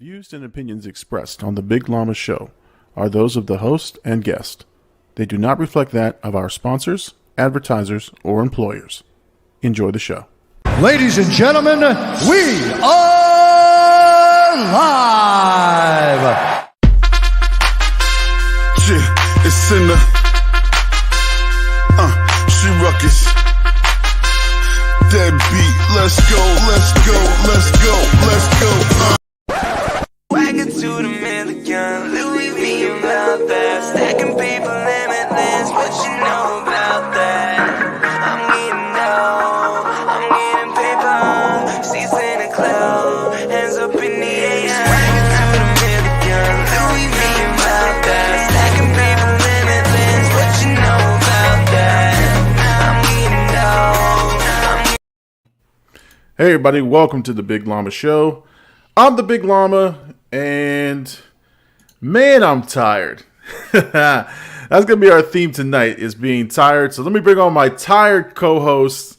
views and opinions expressed on the Big Llama Show are those of the host and guest. They do not reflect that of our sponsors, advertisers, or employers. Enjoy the show. Ladies and gentlemen, we are live. Yeah, it's in the she ruckus. Dead beat, let's go, let's go, let's go, let's go. Wagon to the million, Louis V about that. Stacking paper limitless, what you know about that? I'm getting paper, season a cloud, hands up in the air. Wagon to the million, Louis V about that. Stacking paper limitless, what you know about that? Hey everybody, welcome to the Big Llama Show. I'm the Big Llama, and man, I'm tired. That's going to be our theme tonight, is being tired. So let me bring on my tired co-host,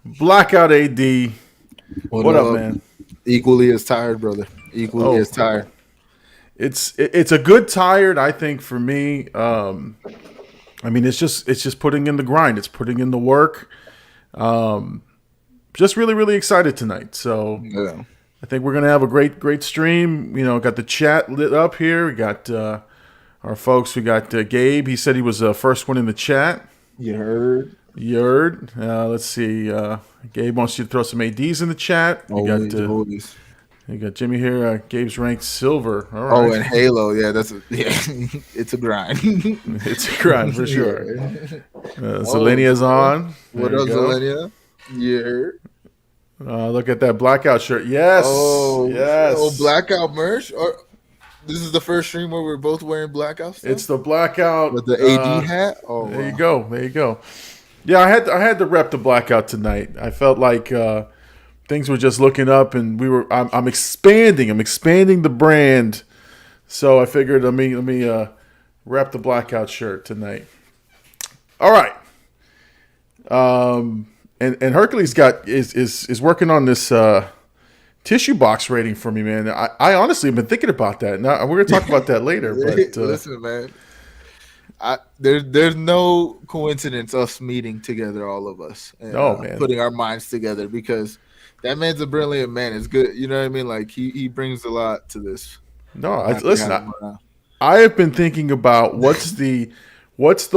Blackout AD. What up, man? Equally as tired, brother. Equally as tired. It's a good tired, I think, for me. I mean, it's just putting in the grind. It's putting in the work. Just really, really excited tonight. So Yeah. I think we're gonna have a great stream. You know, got the chat lit up here. We got our folks. We got Gabe. He said he was the first one in the chat. You heard? Let's see. Gabe wants you to throw some ADs in the chat. Always. You got Jimmy here. Gabe's ranked silver. All right. Oh, and Halo. Yeah, it's a grind. It's a grind for sure. Zelenia's on. What There up, you go. Zelenia? You heard? Look at that blackout shirt. Yes. Yes. Oh, blackout merch. Or this is the first stream where we're both wearing blackout stuff? It's the blackout With the AD hat. Oh, There wow. you go. There you go. Yeah, I had to rep the blackout tonight. I felt like things were just looking up, and I'm expanding. I'm expanding the brand. So I figured let me rep the blackout shirt tonight. All right. And Hercules is working on this tissue box rating for me, man. I honestly have been thinking about that. Now we're gonna talk about that later. But Listen, man. There's no coincidence us meeting together, all of us, and man. putting our minds together, because that man's a brilliant man. It's good, you know what I mean? Like he brings a lot to this. Listen. I have been thinking about what's the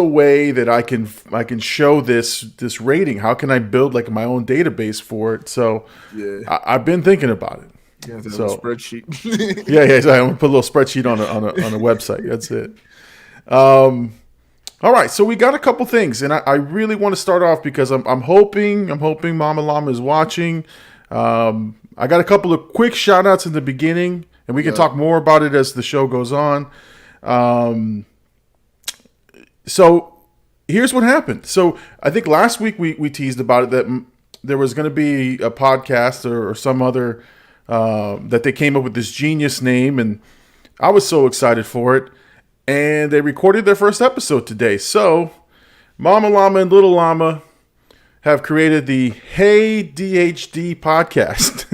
way that I can show this rating. How can I build like my own database for it? So Yeah. I've been thinking about it. Yeah, So- a spreadsheet. Yeah. So I'm gonna put a little spreadsheet on a website. That's it. All right. So we got a couple things, and I really want to start off because I'm hoping Mama Llama is watching. I got a couple of quick shout outs in the beginning, and we can talk more about it as the show goes on. So here's what happened. So I think last week we teased about it, that there was going to be a podcast or some other that they came up with this genius name, and I was so excited for it. And they recorded their first episode today. So Mama Llama and Little Llama have created the Hey DHD Podcast.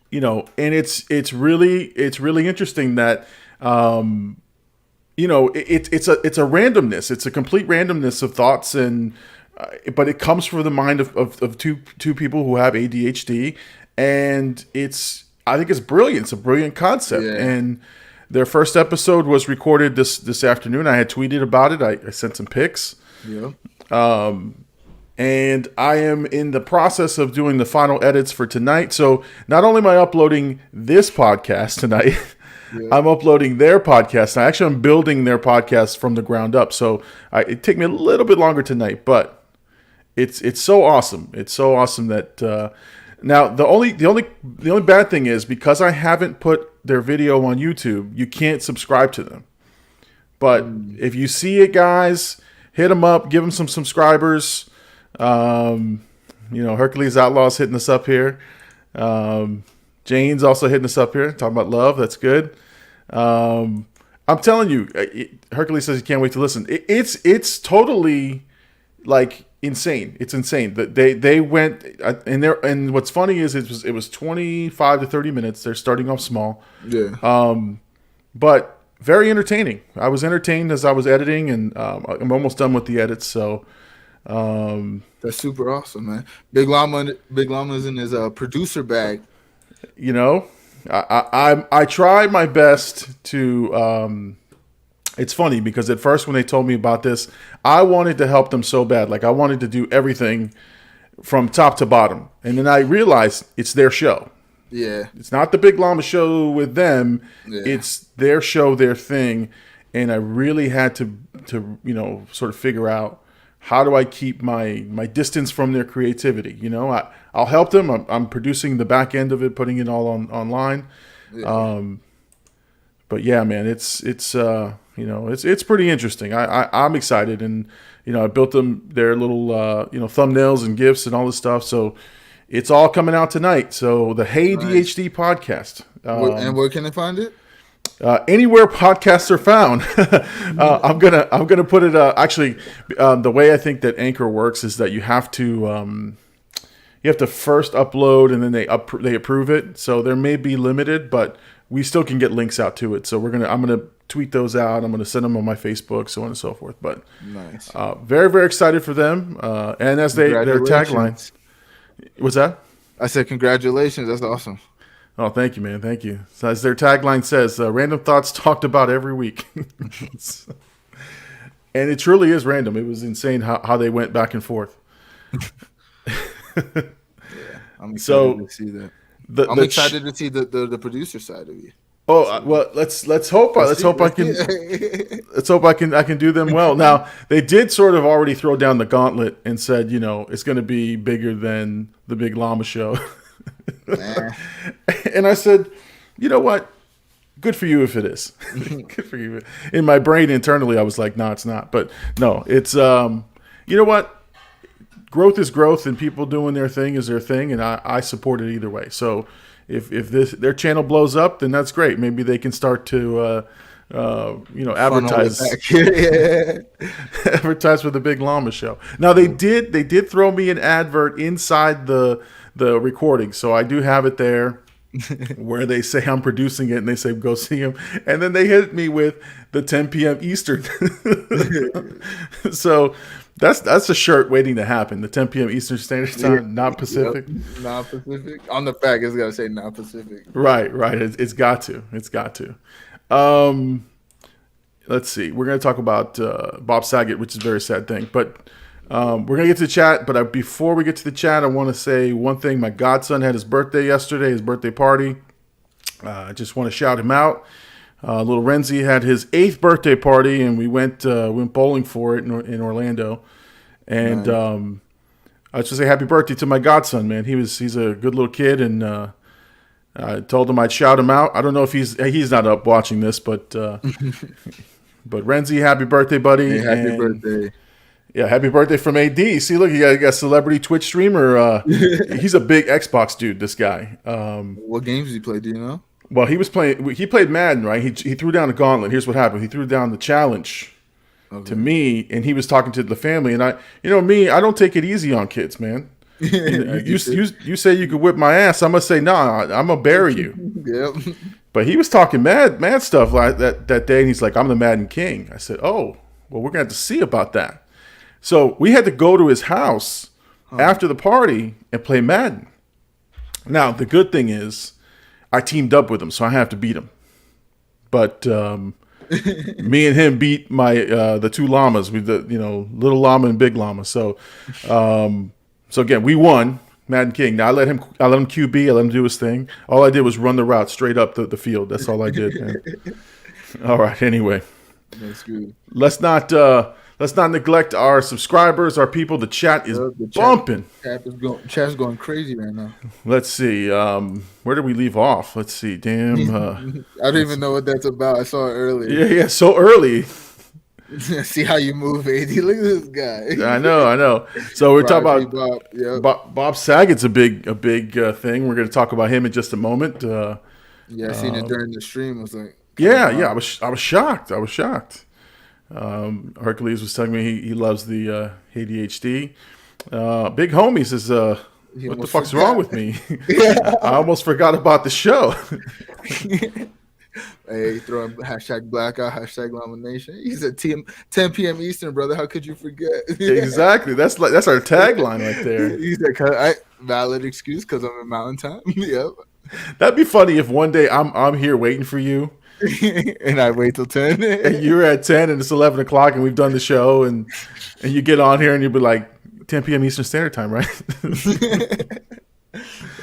You know, and it's really interesting that you know, it's a randomness. It's a complete randomness of thoughts, and but it comes from the mind of two people who have ADHD, and I think it's brilliant. It's a brilliant concept. Yeah. And their first episode was recorded this afternoon. I had tweeted about it. I sent some pics. Yeah. And I am in the process of doing the final edits for tonight. So not only am I uploading this podcast tonight, I'm uploading their podcast. Actually, I'm building their podcast from the ground up. So it took me a little bit longer tonight, but it's so awesome. It's so awesome that now the only bad thing is, because I haven't put their video on YouTube, you can't subscribe to them. But if you see it, guys, hit them up, give them some subscribers. You know, Hercules Outlaw's hitting us up here. Jane's also hitting us up here, talking about love. That's good. I'm telling you, Hercules says he can't wait to listen. It's totally like insane. It's insane that they went and what's funny is it was 25 to 30 minutes. They're starting off small. Yeah. But very entertaining. I was entertained as I was editing, and I'm almost done with the edits. So that's super awesome, man. Big Llama's in his producer bag. You know, I try my best to. It's funny because at first when they told me about this, I wanted to help them so bad. Like I wanted to do everything from top to bottom, and then I realized it's their show. Yeah, it's not the Big Llama show with them. Yeah. It's their show, their thing, and I really had to sort of figure out how do I keep my distance from their creativity. You know, I'll help them. I'm producing the back end of it, putting it all online. Yeah. But yeah, man, it's pretty interesting. I'm excited, and I built them their little thumbnails and GIFs and all this stuff. So. It's all coming out tonight. So the Hey nice. DHD podcast. And where can they find it? Anywhere podcasts are found. I'm gonna put it. Actually, the way I think that Anchor works is that you have to first upload and then they approve it. So there may be limited, but we still can get links out to it. So I'm gonna tweet those out. I'm gonna send them on my Facebook, so on and so forth. But nice. Very very excited for them. And as their tagline. What's that? I said congratulations. That's awesome. Oh, thank you, man. Thank you. So as their tagline says, random thoughts talked about every week. And it truly is random. It was insane how they went back and forth. Yeah, I'm excited to see that. I'm excited to see the producer side of you. Oh well, let's hope I can do them well. Now they did sort of already throw down the gauntlet and said, it's going to be bigger than the Big Llama show. And I said, you know what? Good for you if it is. Good for you. In my brain internally, I was like, no, it's not. But no, it's you know what? Growth is growth, and people doing their thing is their thing, and I support it either way. So. If their channel blows up, then that's great. Maybe they can start to advertise advertise for the Big Llama show. Now they did throw me an advert inside the recording, so I do have it there where they say I'm producing it and they say go see him, and then they hit me with the 10 p.m. Eastern. So that's a shirt waiting to happen. The 10 p.m. Eastern Standard Time, not Pacific. Yep. Not Pacific. On the back, it's got to say not Pacific. Right. It's got to. Let's see. We're going to talk about Bob Saget, which is a very sad thing. But we're going to get to the chat. But before we get to the chat, I want to say one thing. My godson had his birthday yesterday, his birthday party. I just want to shout him out. Little Renzi had his 8th birthday party, and we went bowling for it in Orlando. And nice. I just say happy birthday to my godson, man. He's a good little kid, and I told him I'd shout him out. I don't know if he's not up watching this, but Renzi, happy birthday, buddy! Hey, happy birthday! Yeah, happy birthday from AD. See, look, you got a celebrity Twitch streamer. He's a big Xbox dude. This guy. What games did he play? Do you know? Well, he played Madden, right? He threw down a gauntlet. Here's what happened. He threw down the challenge to me, and he was talking to the family. And I don't take it easy on kids, man. You say you could whip my ass. I'm going to say, nah, I'm going to bury you. Yep. But he was talking mad stuff like that day, and he's like, I'm the Madden King. I said, oh, well, we're going to have to see about that. So we had to go to his house after the party and play Madden. Now, the good thing is, I teamed up with him, so I have to beat him. But me and him beat the two llamas, with the little llama and big llama. So again, we won, Madden King. Now I let him QB, I let him do his thing. All I did was run the route straight up the field. That's all I did, man. All right. Anyway, that's good. Let's not neglect our subscribers, our people. The chat is bumping. Chat's going crazy right now. Let's see. Where did we leave off? Let's see. Damn. I don't even know what that's about. I saw it earlier. Yeah. So early. See how you move, AD. Look at this guy. I know. So we're talking about Bob Saget's a big thing. We're going to talk about him in just a moment. I seen it during the stream. I was like, I was shocked. Hercules was telling me he loves the ADHD. Big Homie says, what the fuck's wrong with me? I almost forgot about the show. Hey, throwing hashtag blackout, hashtag Llama Nation. He said 10 p.m. Eastern, brother. How could you forget? Exactly. That's our tagline right there. He said, valid excuse because I'm in Mountain Time. Yep. That'd be funny if one day I'm here waiting for you. And I wait till 10. And you're at 10 and it's 11 o'clock and we've done the show and you get on here and you'll be like, 10 p.m. Eastern Standard Time, right?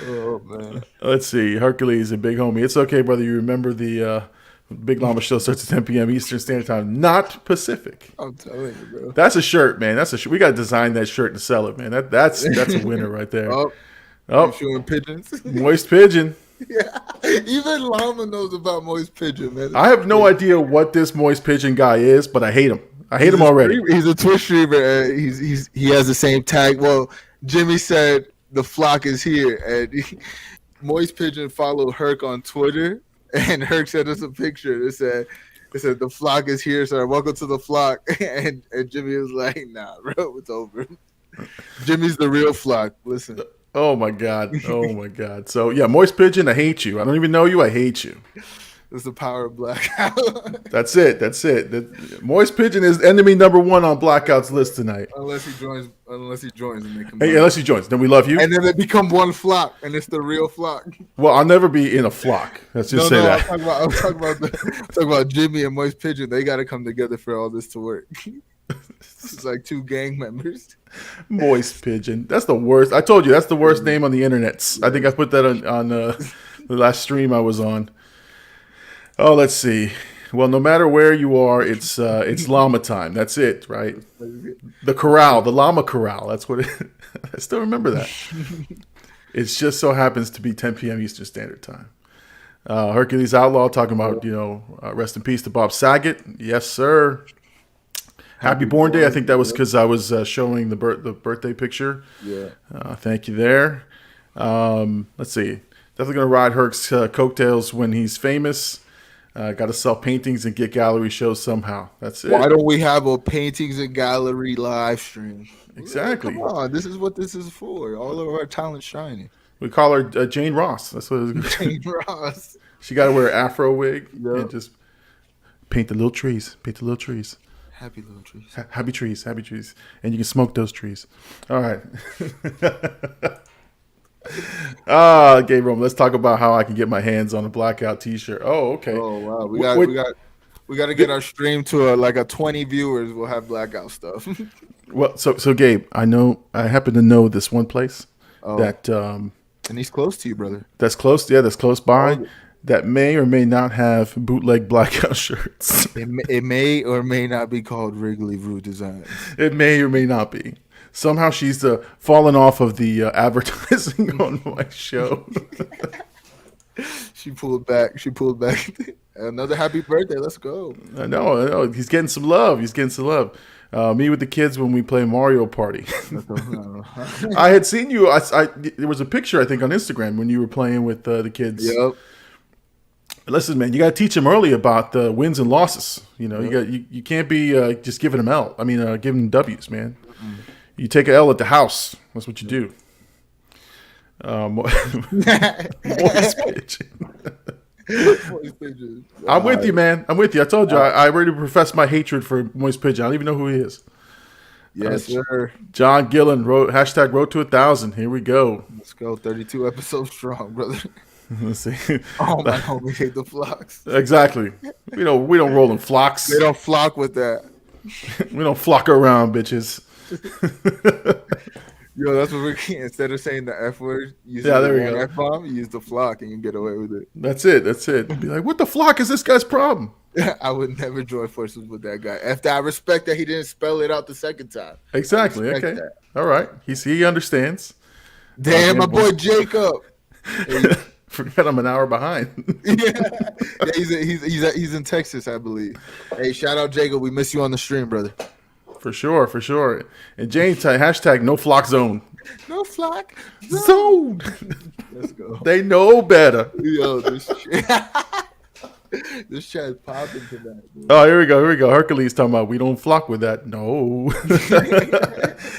Oh, man. Let's see. Hercules and Big Homie. It's okay, brother. You remember the Big Llama show starts at 10 p.m. Eastern Standard Time, not Pacific. I'm telling you, bro. That's a shirt, man. That's a shirt. We got to design that shirt and sell it, man. That's a winner right there. Oh, showing pigeons. Moist pigeon. Yeah. Even Llama knows about moist pigeon, man. I have no idea what this moist pigeon guy is, but I hate him. I hate him already. He's a Twitch streamer. He has the same tag. Well, Jimmy said the flock is here, and Moist Pigeon followed Herc on Twitter, and Herc sent us a picture. It said the flock is here, sir. Welcome to the flock. And Jimmy was like, nah, bro, it's over. Jimmy's the real flock. Listen. Oh my god. Oh my god. So yeah, Moist Pigeon, I hate you. I don't even know you. I hate you. It's the power of blackout. That's it. Moist Pigeon is enemy number 1 on Blackout's list tonight. Unless he joins, and they come. Hey, unless he joins, then we love you. And then they become one flock, and it's the real flock. Well, I'll never be in a flock. Let's just say that. I'm talking about Jimmy and Moist Pigeon. They got to come together for all this to work. It's like 2 gang members. Moist Pigeon. That's the worst. I told you that's the worst name on the internet. I think I put that on the last stream I was on. Oh, let's see. Well, no matter where you are, it's llama time. That's it, right? The corral, the llama corral. That's what it. I still remember that. It just so happens to be 10 p.m. Eastern Standard Time. Hercules Outlaw talking about rest in peace to Bob Saget. Yes, sir. Happy Born Day. I think that was because I was showing the birthday picture. Yeah. Thank you there. Let's see. Definitely gonna ride Herc's coattails when he's famous. Got to sell paintings and get gallery shows somehow. That's it. Why don't we have a paintings and gallery live stream? Exactly. Come on, this is what this is for. All of our talent shining. We call her Jane Ross. That's what it is. Jane Ross. She got to wear an afro wig and just paint the little trees. Paint the little trees. Happy little trees. Happy trees. Happy trees. And you can smoke those trees. All right. Gabriel, let's talk about how I can get my hands on a Blackout T-shirt. Oh, okay. Oh wow, we got to get our stream to a 20 viewers. We'll have Blackout stuff. Well, so Gabe, I happen to know this one place that and he's close to you, brother. That's close. Yeah, that's close by. That may or may not have bootleg Blackout shirts. It may or may not be called Wrigley Roo Designs. It may or may not be. Somehow she's fallen off of the advertising on my show. She pulled back. Another happy birthday. Let's go. I know. He's getting some love. Me with the kids when we play Mario Party. I had seen you. There was a picture, I think, on Instagram when you were playing with the kids. Yep. Listen, man, you got to teach them early about the wins and losses. You can't be just giving them giving them W's, man. Mm-hmm. You take an L at the house. That's what you do. Moist Pigeon. I'm with you, man. I'm with you. I told you. I already professed my hatred for Moist Pigeon. I don't even know who he is. Yes, sir. John Gillen wrote #Road to 1,000. Here we go. Let's go. 32 episodes strong, brother. Let's see. Oh my God, we hate the flocks. Exactly. We don't roll in flocks. They don't flock with that. We don't flock around, bitches. Yo, that's what we're getting. Instead of saying the F word, there we go. F-bomb, you use the flock and you get away with it. That's it. Be like, what the flock is this guy's problem? I would never join forces with that guy. After I respect that he didn't spell it out the second time. Exactly. Okay. That. All right. He understands. Damn, my boy Jacob. Forgot I'm an hour behind. Yeah, he's in Texas, I believe. Hey, shout out Jacob. We miss you on the stream, brother. For sure. And James, #no flock zone. No flock zone. Let's go. They know better. Yo, this shit. This chat's popping tonight. Dude. Oh, here we go. Hercules talking about we don't flock with that. No.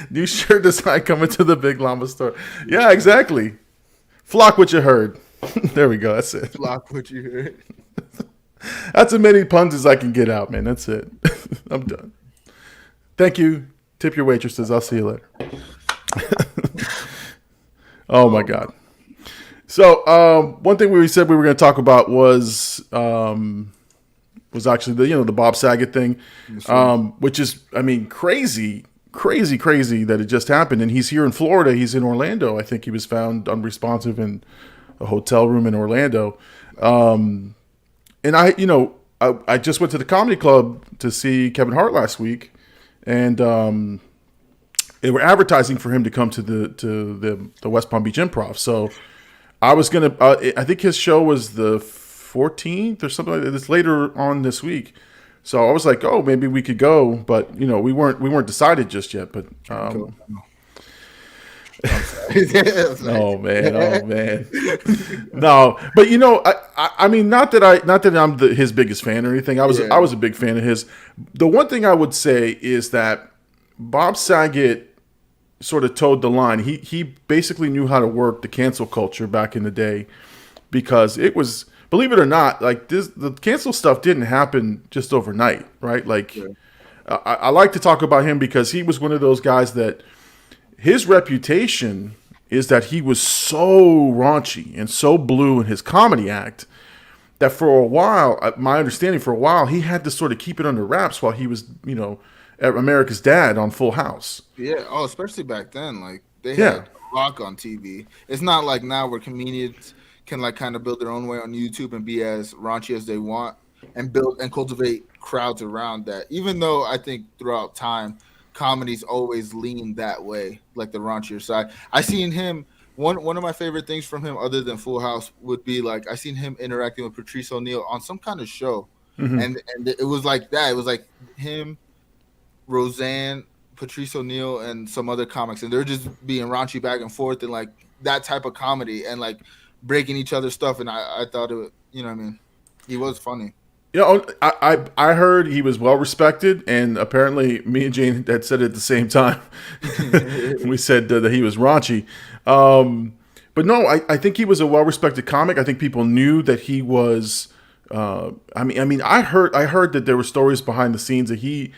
New shirt design coming to the Big Llama store. Yeah, exactly. Flock what you heard. There we go. That's it. Flock what you heard. That's as many puns as I can get out, man. That's it. I'm done. Thank you. Tip your waitresses. I'll see you later. Oh my God. So one thing we said we were going to talk about was actually the Bob Saget thing, which is, I mean, crazy that it just happened. And he's here in Florida. He's in Orlando. I think he was found unresponsive in a hotel room in Orlando. And I just went to the comedy club to see Kevin Hart last week, and they were advertising for him to come to the West Palm Beach Improv. So I was gonna. I think his show was the 14th or something like that. It's later on this week. So I was like, oh, maybe we could go, but we weren't decided just yet. But oh man. No, but I mean, not that I'm his biggest fan or anything. I was a big fan of his. The one thing I would say is that Bob Saget sort of towed the line. He basically knew how to work the cancel culture back in the day, because it was, believe it or not, like the cancel stuff didn't happen just overnight, right? Like I like to talk about him because he was one of those guys that his reputation is that he was so raunchy and so blue in his comedy act that for a while, my understanding, for a while, he had to sort of keep it under wraps while he was, America's Dad on Full House. Yeah. Oh, especially back then, like they had Rock on TV. It's not like now where comedians can like kind of build their own way on YouTube and be as raunchy as they want and build and cultivate crowds around that. Even though I think throughout time, comedy's always leaned that way, like the raunchier side. I seen him. One of my favorite things from him, other than Full House, would be like I seen him interacting with Patrice O'Neal on some kind of show, and it was like that. It was like him, Roseanne, Patrice O'Neal, and some other comics, and they're just being raunchy back and forth and like that type of comedy and like breaking each other's stuff. And I thought it, what I mean, he was funny. I heard he was well respected, and apparently me and Jane had said it at the same time. We said that he was raunchy, but no, I think he was a well respected comic. I think people knew that he was. I mean, I heard that there were stories behind the scenes that he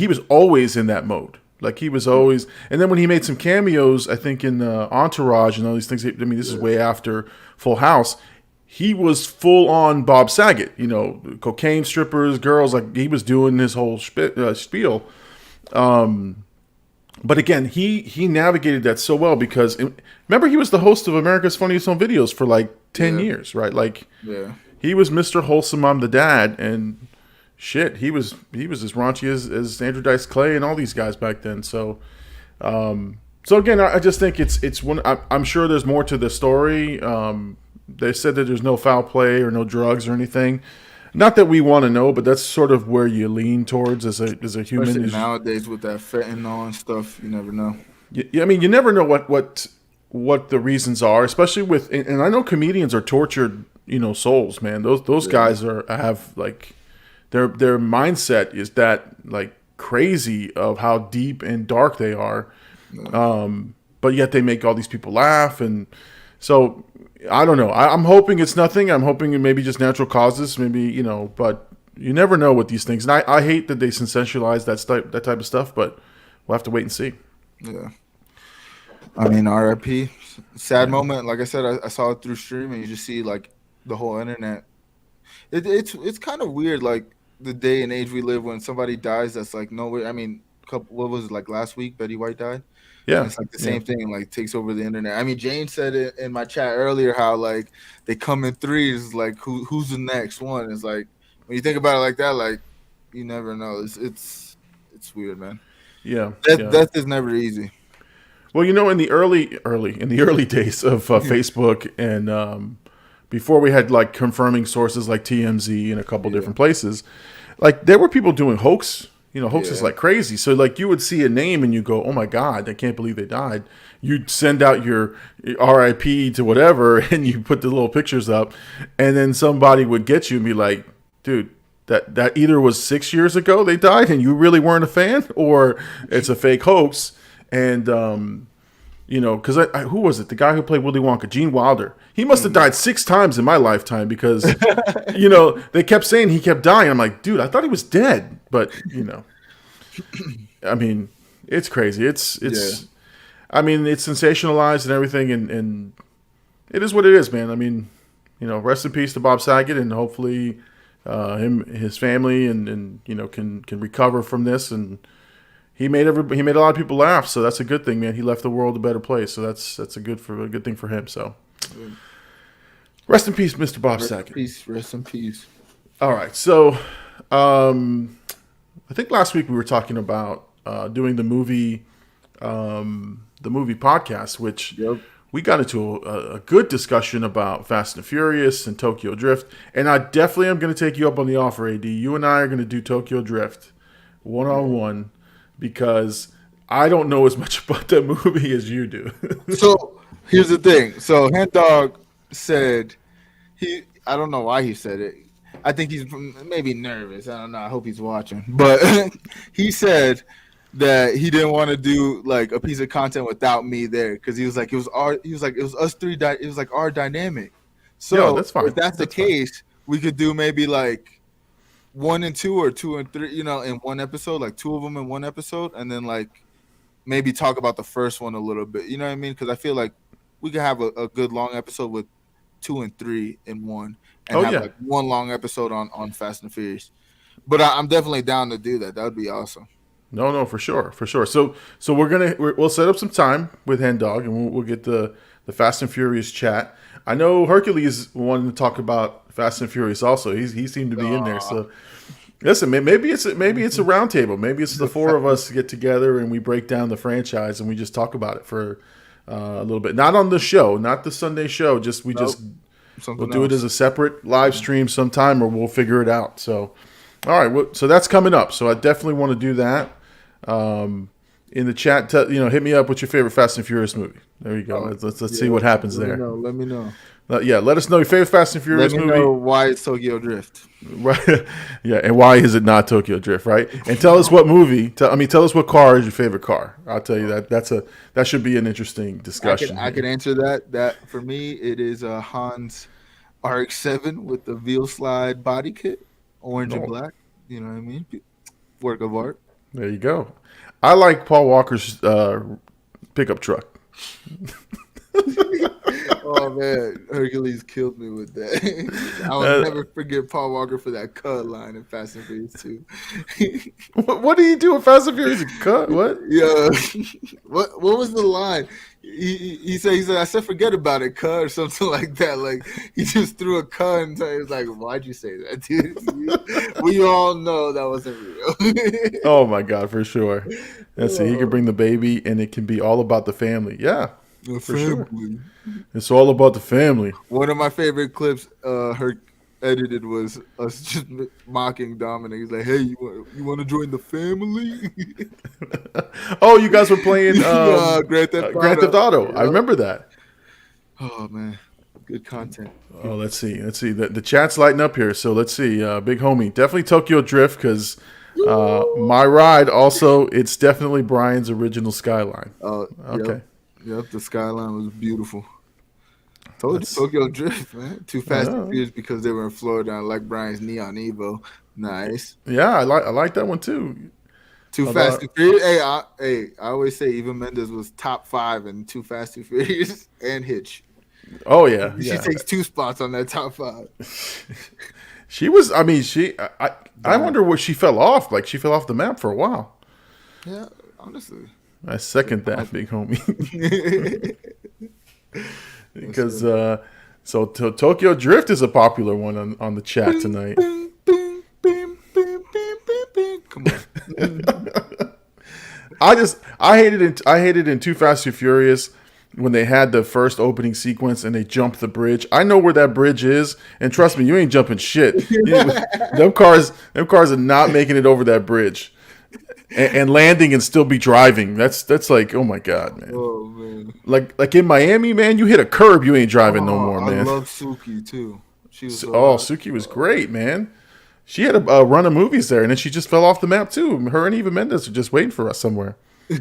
was always in that mode. Like he was always, and then when he made some cameos, I think in Entourage and all these things. I mean, this is way after Full House. He was full on Bob Saget, cocaine strippers, girls, like he was doing his whole spiel. But again, he navigated that so well because remember he was the host of America's Funniest Home Videos for like 10 years, right? Like he was Mr. Wholesome, I'm the Dad, and shit, he was as raunchy as Andrew Dice Clay and all these guys back then. So again, I just think it's one. I'm sure there's more to the story. They said that there's no foul play or no drugs or anything. Not that we want to know, but that's sort of where you lean towards as a human. Especially nowadays with that fentanyl and stuff, you never know. Yeah, I mean, you never know what the reasons are, especially with. And I know comedians are tortured, souls, man. Those guys have like their mindset is that like crazy of how deep and dark they are, but yet they make all these people laugh, and so. I don't know. I'm hoping it's nothing. I'm hoping it maybe just natural causes, maybe, but you never know with these things. And I hate that they sensationalize that type of stuff, but we'll have to wait and see. Yeah. I mean, RIP. Sad moment. Like I said, I saw it through streaming. You just see like the whole internet. It's kind of weird, like the day and age we live when somebody dies that's like no way. I mean, what was it, like last week Betty White died? Yeah, and it's like the same thing, like takes over the internet. I mean, Jane said it in my chat earlier how like they come in threes, like who's the next one? It's like when you think about it like that, like you never know. It's weird, man. Yeah, death is never easy. Well, in the early days of Facebook and before we had like confirming sources like TMZ and a couple different places, like there were people doing hoax hoaxes like crazy. So like you would see a name and you go, oh my God, I can't believe they died. You'd send out your RIP to whatever and you put the little pictures up, and then somebody would get you and be like, dude, that either was 6 years ago they died and you really weren't a fan, or it's a fake hoax. And because who was it? The guy who played Willy Wonka, Gene Wilder. He must have died 6 times in my lifetime because, they kept saying he kept dying. I'm like, dude, I thought he was dead. But, I mean, it's crazy. It's sensationalized and everything. And it is what it is, man. I mean, rest in peace to Bob Saget, and hopefully his family and can recover from this. And he made a lot of people laugh, so that's a good thing, man. He left the world a better place, so that's a good thing for him. So, rest in peace, Mr. Bob Saget. Rest in peace. All right, so I think last week we were talking about doing the movie podcast, which we got into a good discussion about Fast and Furious and Tokyo Drift, and I definitely am going to take you up on the offer, AD. You and I are going to do Tokyo Drift one-on-one. Because I don't know as much about that movie as you do. So here's the thing. So Hand Dog said I don't know why he said it. I think he's maybe nervous. I don't know. I hope he's watching. But he said that he didn't want to do like a piece of content without me there, because he was like it was us three. It was like our dynamic. So that's fine. If that's the case, we could do maybe like 1 and 2 or 2 and 3, in one episode, like 2 of them in one episode, and then like maybe talk about the first one a little bit. You know what I mean? Because I feel like we could have a good long episode with 2 and 3 in one, and like one long episode on Fast and Furious. But I'm definitely down to do that. That would be awesome. No, for sure. So we'll set up some time with Hen Dog, and we'll get the Fast and Furious chat. I know Hercules wanted to talk about Fast and Furious also. He seemed to be in there. So listen, maybe it's a round table. Maybe it's the 4 of us get together and we break down the franchise and we just talk about it for a little bit. Not on the show, not the Sunday show. We'll do it as a separate live stream sometime, or we'll figure it out. So, all right. So that's coming up. So I definitely want to do that. In the chat, hit me up with your favorite Fast and Furious movie. There you go. Let's see what happens there. Let me know. Let us know your favorite Fast and Furious movie. Let me know why it's Tokyo Drift. Right. Yeah, and why is it not Tokyo Drift, right? And tell us what movie. Tell us what car is your favorite car. I'll tell you that should be an interesting discussion. I can answer that. That for me, it is a Hans RX-7 with the Veal Slide body kit, orange and black. You know what I mean? Work of art. There you go. I like Paul Walker's pickup truck. Oh man, Hercules killed me with that. I will never forget Paul Walker for that cut line in Fast and Furious 2. What did he do in Fast and Furious? Cut? What? Yeah. What was the line? He said I said forget about it, cut, or something like that. Like he just threw a cut and he was like, why'd you say that, dude? We all know that wasn't real. Oh my God, for sure. Let's see, he can bring the baby and it can be all about the family. Yeah. The for family. Sure. It's all about the family. One of my favorite clips Herc edited was us just mocking Dominic. He's like, hey, you want to join the family? Oh, you guys were playing Grand Theft Auto. Yep. I remember that. Oh man, good content. Oh, let's see. The chat's lighting up here. So let's see. Big homie, definitely Tokyo Drift, because my ride also, it's definitely Brian's original Skyline. Oh, okay. Yep, the Skyline was beautiful. Told you, Tokyo Drift, man. Too Fast and Furious because they were in Florida. I like Brian's Neon Evo. Nice. Yeah, I like that one too. Too Fast and Furious. I always say Eva Mendes was top 5 in Too Fast and Furious and Hitch. Oh yeah, she takes 2 spots on that top 5. She was. I mean, I wonder where she fell off. Like she fell off the map for a while. Yeah, honestly. I second that, big homie. Because Tokyo Drift is a popular one on the chat tonight. Come on. I hated in Too Fast Too Furious when they had the first opening sequence and they jumped the bridge. I know where that bridge is, and trust me, you ain't jumping shit. Them cars are not making it over that bridge. and landing and still be driving. That's like, oh my god, man. Oh man. Like in Miami, man, you hit a curb, you ain't driving no more, man. I love Suki too. She was Suki was great, man. She had a run of movies there, and then she just fell off the map too. Her and Eva Mendes are just waiting for us somewhere. They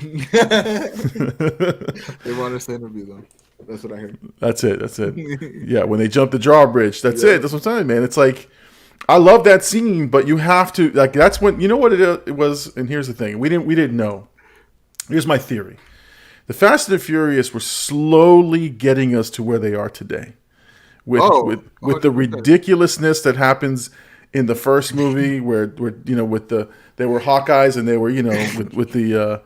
want us to interview them. That's what I heard. That's it. Yeah, when they jump the drawbridge, that's it. That's what I'm saying, man. It's like, I love that scene, but you have to, like, that's when, you know what it was. And here's the thing: we didn't know. Here's my theory: the Fast and the Furious were slowly getting us to where they are today, with the ridiculousness that happens in the first movie, where they were Hawkeyes and they were with the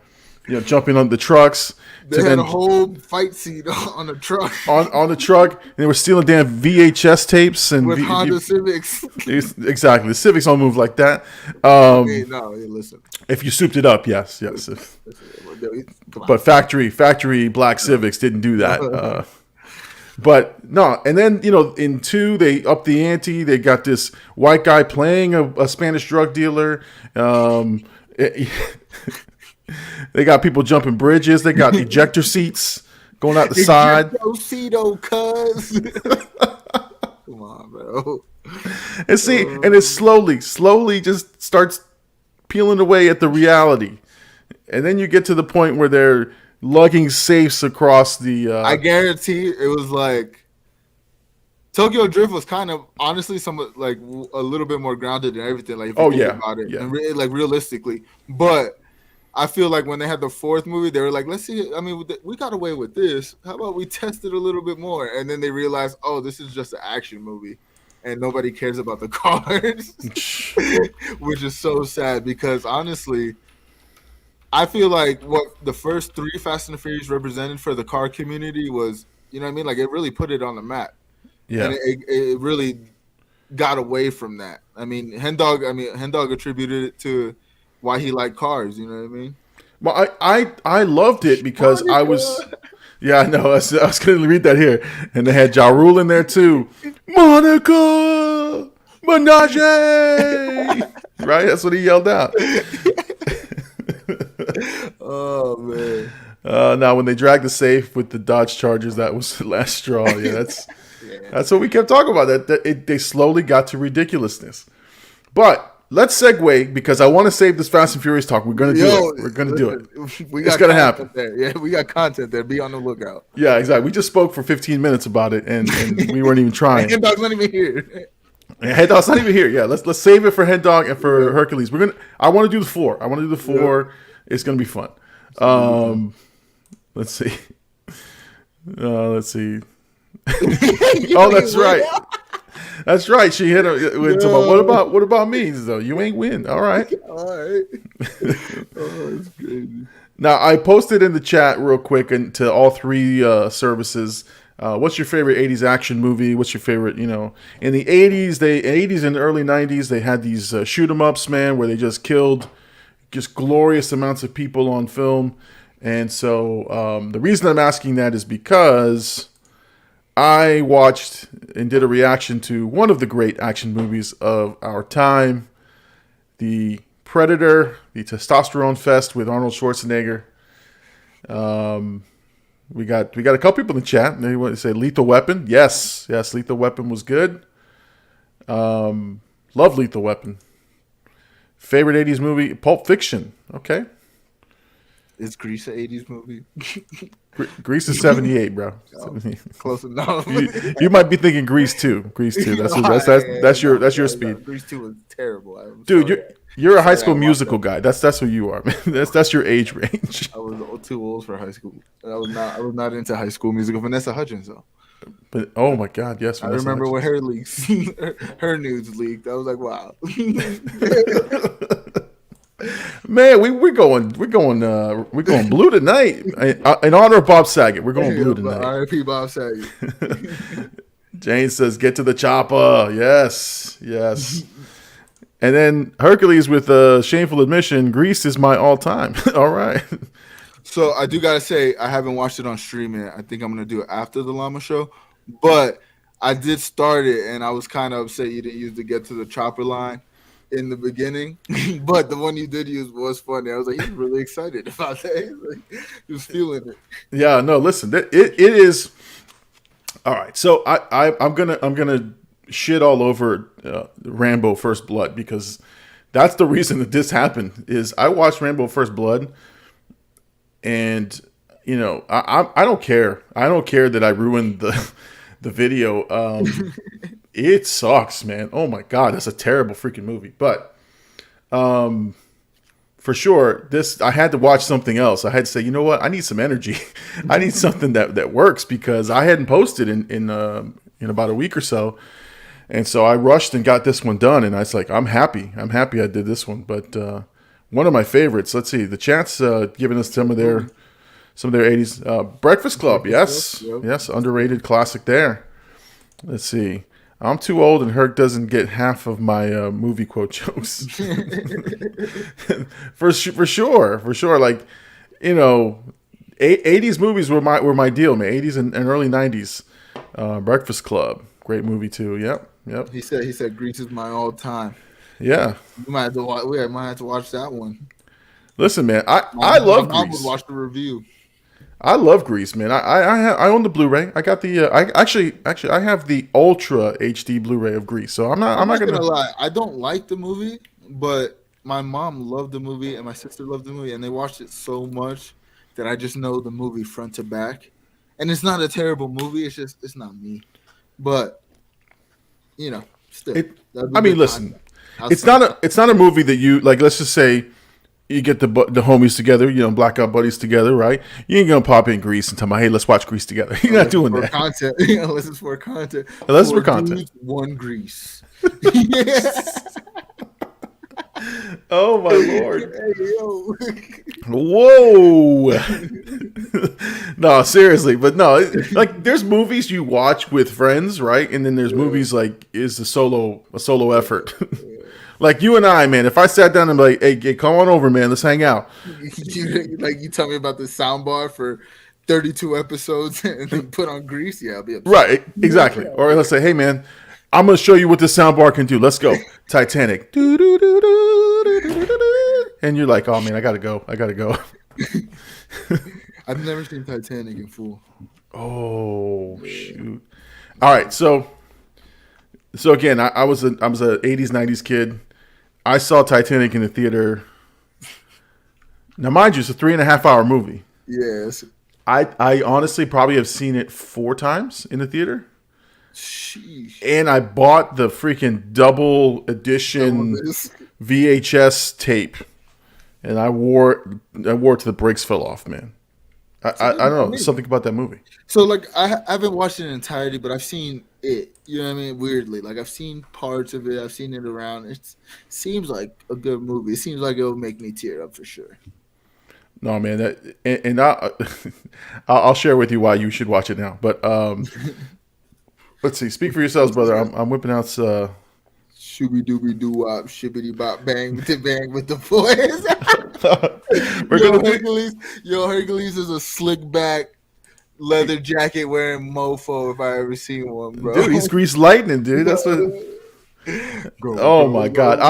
jumping on the trucks. They had a whole fight scene on the truck. On the truck, and they were stealing damn VHS tapes and with Honda Civics. Exactly, the Civics don't move like that. Listen. If you souped it up, yes. But factory black Civics didn't do that. But no, and then in 2 they upped the ante. They got this white guy playing a Spanish drug dealer. They got people jumping bridges. They got ejector seats going out the side. Cuz. Come on, bro. And see, and it slowly just starts peeling away at the reality. And then you get to the point where they're lugging safes across the... I guarantee it was like... Tokyo Drift was kind of, honestly, somewhat like a little bit more grounded and everything. Like, if you think about it. Yeah. And really, like, realistically. But... I feel like when they had the 4th movie, they were like, let's see. I mean, we got away with this. How about we test it a little bit more? And then they realized, oh, this is just an action movie. And nobody cares about the cars. Which is so sad because, honestly, I feel like what the first 3 Fast and the Furious represented for the car community was, you know what I mean? Like, it really put it on the map. Yeah. And it really got away from that. I mean, Hendog attributed it to why he liked cars, you know what I mean? Well, I loved it because I was... Yeah, I know. I was going to read that here. And they had Ja Rule in there, too. Monica! Menage! Right? That's what he yelled out. Oh, man. Now, when they dragged the safe with the Dodge Chargers, that was the last straw. Yeah, that's what we kept talking about. They slowly got to ridiculousness. But... let's segue because I want to save this Fast and Furious talk. We're gonna do it. We're gonna do it. It's gonna happen. There. Yeah, we got content there. Be on the lookout. Yeah, exactly. We just spoke for 15 minutes about it, and we weren't even trying. Head Dog's not even here. Head Dog's not even here. Yeah, let's save it for Head Dog and for Hercules. I want to do the 4. Yeah. It's gonna be fun. Let's see. Let's see. Oh, that's right. That's right. She hit him. What about me? Though you ain't win. All right. Oh, that's crazy. Now I posted in the chat real quick and to all 3 services. What's your favorite 80s action movie? What's your favorite? In the 80s and early 90s, they had these shoot 'em ups, man, where they just killed just glorious amounts of people on film. And so the reason I'm asking that is because I watched and did a reaction to one of the great action movies of our time, The Predator, the testosterone fest with Arnold Schwarzenegger. We got a couple people in the chat. They want to say Lethal Weapon. Yes, Lethal Weapon was good. Love Lethal Weapon. Favorite 80s movie, Pulp Fiction. Okay. Is Grease an 80s movie? Grease is 78, bro. Oh, close enough. You might be thinking Grease 2. Grease 2. That's your speed. Grease 2 was terrible. Dude, you're a High School Musical guy. That's who you are, man. That's your age range. I was too old for high school. I was not into High School Musical. Vanessa Hudgens though. But oh my God, yes. Vanessa I remember Hudgens. When her leaks, her nudes leaked. I was like, wow. Man, we're going blue tonight. In honor of Bob Saget, we're going blue tonight. R.I.P. Bob Saget. Jane says, "Get to the chopper." Yes. And then Hercules with a shameful admission: Grease is my all-time. All right. So I do gotta say, I haven't watched it on stream yet. I think I'm gonna do it after the Llama show, but I did start it, and I was kind of upset you didn't use the "Get to the Chopper" line. in the beginning, but the one you did use was funny. I was like, he's really excited about that. He was feeling it. Yeah, no, listen, it is all right. So I'm gonna shit all over Rambo First Blood because that's the reason that this happened. Is I watched Rambo First Blood, and you know I don't care. I don't care that I ruined the video. It sucks, man. Oh my god, that's a terrible freaking movie. But for sure, I had to watch something else. I had to say, you know what? I need some energy. I need something that works because I hadn't posted in about a week or so, and so I rushed and got this one done. And I was like, I'm happy. I'm happy I did this one. But one of my favorites. Let's see, the Chance giving us some of their 80s Breakfast Club. Yes, yes, underrated classic there. Let's see. I'm too old and Herc doesn't get half of my movie quote jokes. for sure. Like, you know, 80s movies were my deal, man. 80s and early 90s. Breakfast Club, great movie too. Yep. He said Grease is my all time. Yeah. We might have to watch that one. Listen, man, I love Grease. I would watch the review. I love Grease, man. I own the Blu-ray. I got the I have the Ultra HD Blu-ray of Grease. So I'm not gonna lie. I don't like the movie, but my mom loved the movie and my sister loved the movie, and they watched it so much that I just know the movie front to back. And it's not a terrible movie. It's not me. But you know, still. Listen, it's not a movie that you like. Let's just say. You get the homies together, you know, blackout buddies together, right? You ain't gonna pop in Grease and tell me, hey, let's watch Grease together. You're not doing that. Content. Unless it's for content. Unless it's for content. One Grease. Oh my lord! Hey, whoa! No, seriously, but no, like there's movies you watch with friends, right? And then there's movies like is a solo effort. Like you and I, man, if I sat down and be like, hey, come on over, man, let's hang out. You tell me about the soundbar for 32 episodes and then put on Grease, yeah, I'll be upset. Right, exactly. Or let's say, hey, man, I'm going to show you what this soundbar can do. Let's go. Titanic. And you're like, oh, man, I got to go. I've never seen Titanic in full. Oh, shoot. All right, so again, I was a 80s, 90s kid. I saw Titanic in the theater. Now, mind you, it's a 3.5-hour movie. Yes. I honestly probably have seen it 4 times in the theater. Sheesh. And I bought the freaking double edition VHS tape. And I wore it to the brakes fell off, man. I don't know. Something about that movie. So, like, I haven't watched it in entirety, but I've seen it. You know what I mean? Weirdly. Like, I've seen parts of it. I've seen it around. It seems like a good movie. It seems like it'll make me tear up for sure. No, man. I'll share with you why you should watch it now. But let's see. Speak for yourselves, brother. I'm whipping out... Shooby dooby doo wop, shibbity bop, bang with the boys. Hercules is a slick back leather jacket wearing mofo if I ever seen one, bro. Dude, he's Grease Lightning, dude. That's what. My God,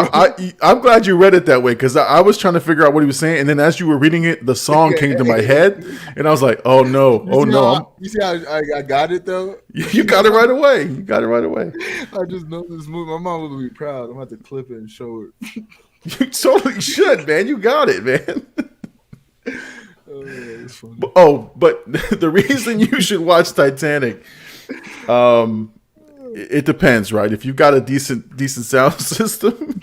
I'm glad you read it that way because I was trying to figure out what he was saying, and then as you were reading it, the song came to my head, and I was like, "Oh no, You see how I got it though? You got it right away. I just know this movie. My mom will be proud. I'm going to have to clip it and show it. You totally should, man. You got it, man. It's funny. But the reason you should watch Titanic, it depends, right? If you've got a decent sound system,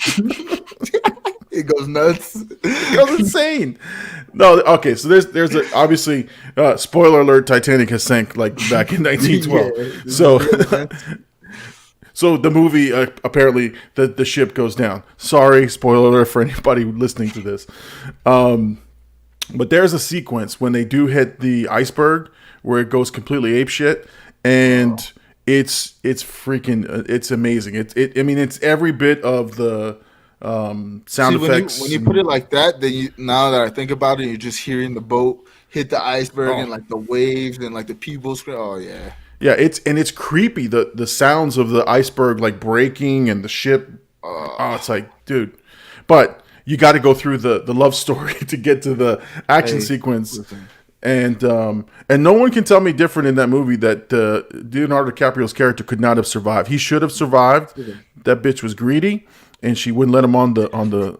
it goes nuts. It goes insane. No, okay. So there's obviously spoiler alert: Titanic has sank like back in 1912. Yeah, so the movie apparently the ship goes down. Sorry, spoiler alert for anybody listening to this. But there's a sequence when they do hit the iceberg where it goes completely apeshit, and it's freaking it's amazing. I mean it's every bit of the sound effects. When you put it like that, then now that I think about it, you're just hearing the boat hit the iceberg and like the waves and like the people scream. Oh yeah. Yeah, it's creepy. The sounds of the iceberg like breaking and the ship Oh, it's like, dude. But you got to go through the love story to get to the action sequence. Listen. And no one can tell me different in that movie that Leonardo DiCaprio's character could not have survived. He should have survived. That bitch was greedy, and she wouldn't let him on the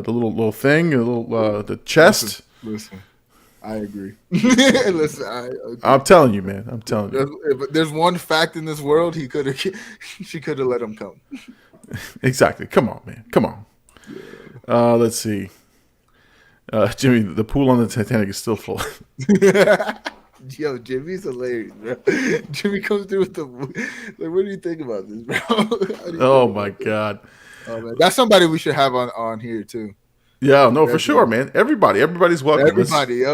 little thing, the chest. Listen, I agree. Listen, I'm telling you, man. I'm telling you. There's one fact in this world she could have let him come. Exactly. Come on, man. Come on. Let's see. Jimmy, the pool on the Titanic is still full. Yo, Jimmy's hilarious, bro. Jimmy comes through with the like. What do you think about this, bro? Oh my god. Oh, man. That's somebody we should have on here too. Yeah, no, for sure, man. Everybody's welcome. Everybody,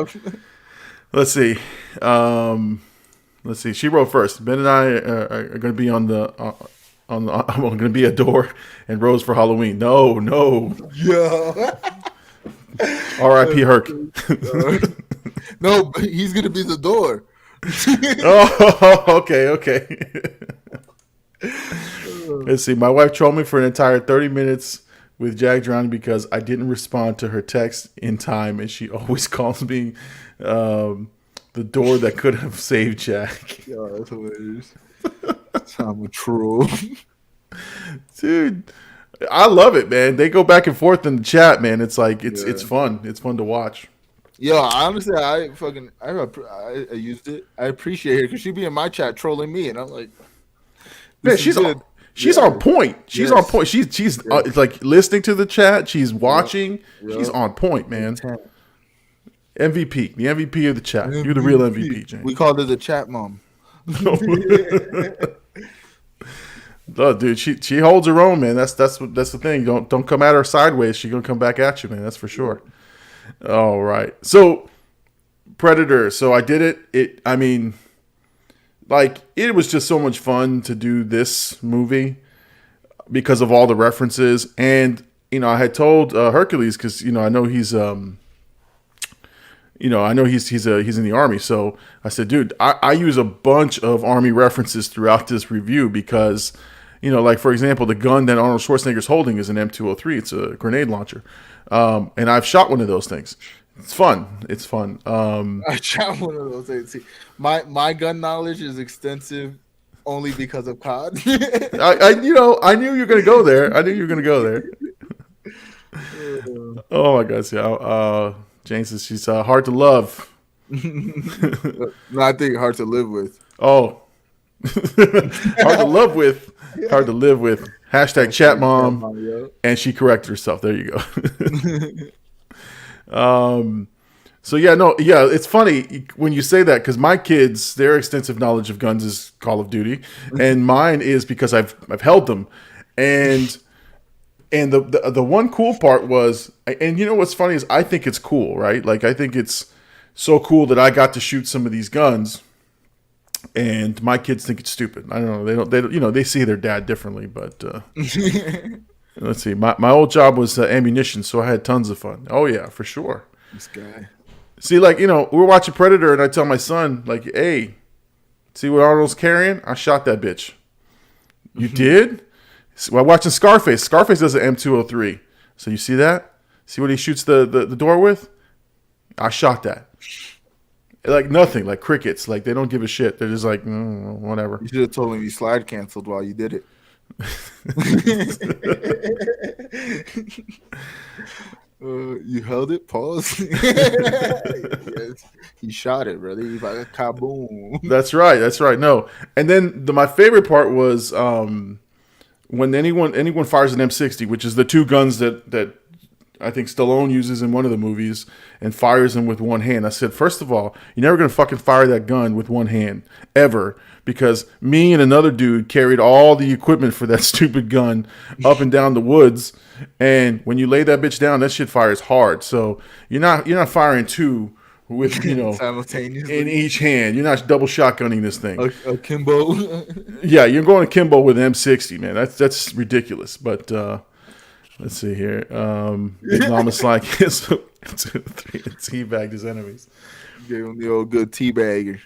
Let's see. Let's see. She wrote first. Ben and I are going to be on the. I'm going to be a door and Rose for Halloween. No. Yeah. R.I.P. Herc. No, but he's gonna be the door. Oh, okay. Let's see. My wife trolled me for an entire 30 minutes with Jack drowning because I didn't respond to her text in time, and she always calls me the door that could have saved Jack. Yo, that's hilarious. I'm a troll. Dude, I love it, man. They go back and forth in the chat, man. It's like it's fun. It's fun to watch. Yo, honestly, I used it. I appreciate her because she be in my chat trolling me, and I'm like, man, she's on point. She's on point. She's like listening to the chat. She's watching. Yeah. She's on point, man. MVP, the MVP of the chat. MVP. You're the real MVP, James. We called her the chat mom. Oh, dude, she holds her own, man. That's the thing. Don't come at her sideways. She's gonna come back at you, man. That's for sure. All right. So Predator. So I did it. I mean, like, it was just so much fun to do this movie because of all the references. And, I had told Hercules, because, I know he's he's in the Army. So I said, dude, I use a bunch of Army references throughout this review because, like, for example, the gun that Arnold Schwarzenegger's holding is an M203. It's a grenade launcher. And I've shot one of those things. It's fun. I shot one of those things. See, my gun knowledge is extensive only because of COD. I knew you were going to go there. Oh my gosh, yeah. Jane says she's hard to love. No, I think hard to live with. Oh, hard to love with. Hard to live with. Hashtag chat mom. And she corrected herself. There you go. So it's funny when you say that because my kids, their extensive knowledge of guns is Call of Duty, and mine is because I've held them, and the one cool part was, and what's funny is I think it's cool, right? Like, I think it's so cool that I got to shoot some of these guns, and my kids think it's stupid. I don't know. They don't. They see their dad differently, but let's see. My old job was ammunition, so I had tons of fun. Oh yeah, for sure. This guy. See, like, we're watching Predator, and I tell my son, like, hey, see what Arnold's carrying? I shot that bitch. You did? Well, watching Scarface. Scarface does an M203. So you see that? See what he shoots the door with? I shot that. Like nothing, like crickets. Like, they don't give a shit. They're just like, whatever. You should have told him you slide canceled while you did it. You held it? Pause. Yes. He shot it, brother. He's like a kaboom. That's right. No. And then my favorite part was when anyone fires an M60, which is the two guns that I think Stallone uses in one of the movies, and fires them with one hand. I said, first of all, you're never going to fucking fire that gun with one hand, ever, because me and another dude carried all the equipment for that stupid gun up and down the woods, and when you lay that bitch down, that shit fires hard. So you're not firing two with, simultaneously in each hand. You're not double shotgunning this thing. A Kimbo. Yeah, you're going to Kimbo with an M60, man. That's ridiculous. But let's see here. Big Llama's like his 2, 3, and teabagged his enemies. Gave him the old good teabagger.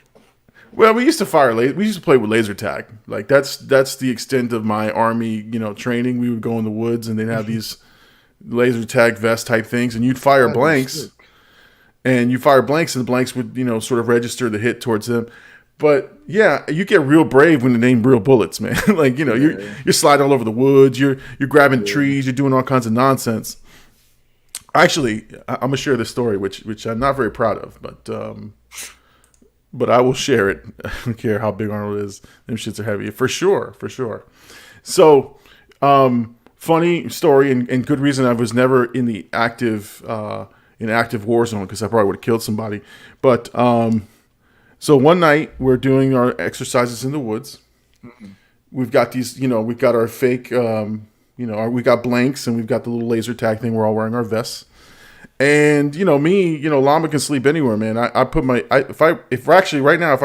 Well, we used to we used to play with laser tag. Like that's the extent of my army, training. We would go in the woods and they'd have these laser tag vest type things, and you'd fire blanks. And you fire blanks, and the blanks would, sort of register the hit towards them. But yeah, you get real brave when they aim real bullets, man. Like you're sliding all over the woods, you're grabbing trees, you're doing all kinds of nonsense. Actually, I'm gonna share this story, which I'm not very proud of, but I will share it. I don't care how big Arnold is; them shits are heavy for sure. So, funny story and good reason. I was never in the active war zone because I probably would have killed somebody. But so one night we're doing our exercises in the woods. Mm-hmm. We've got these, we've got our fake, we got blanks and we've got the little laser tag thing. We're all wearing our vests. And me, Llama can sleep anywhere, man. I put if I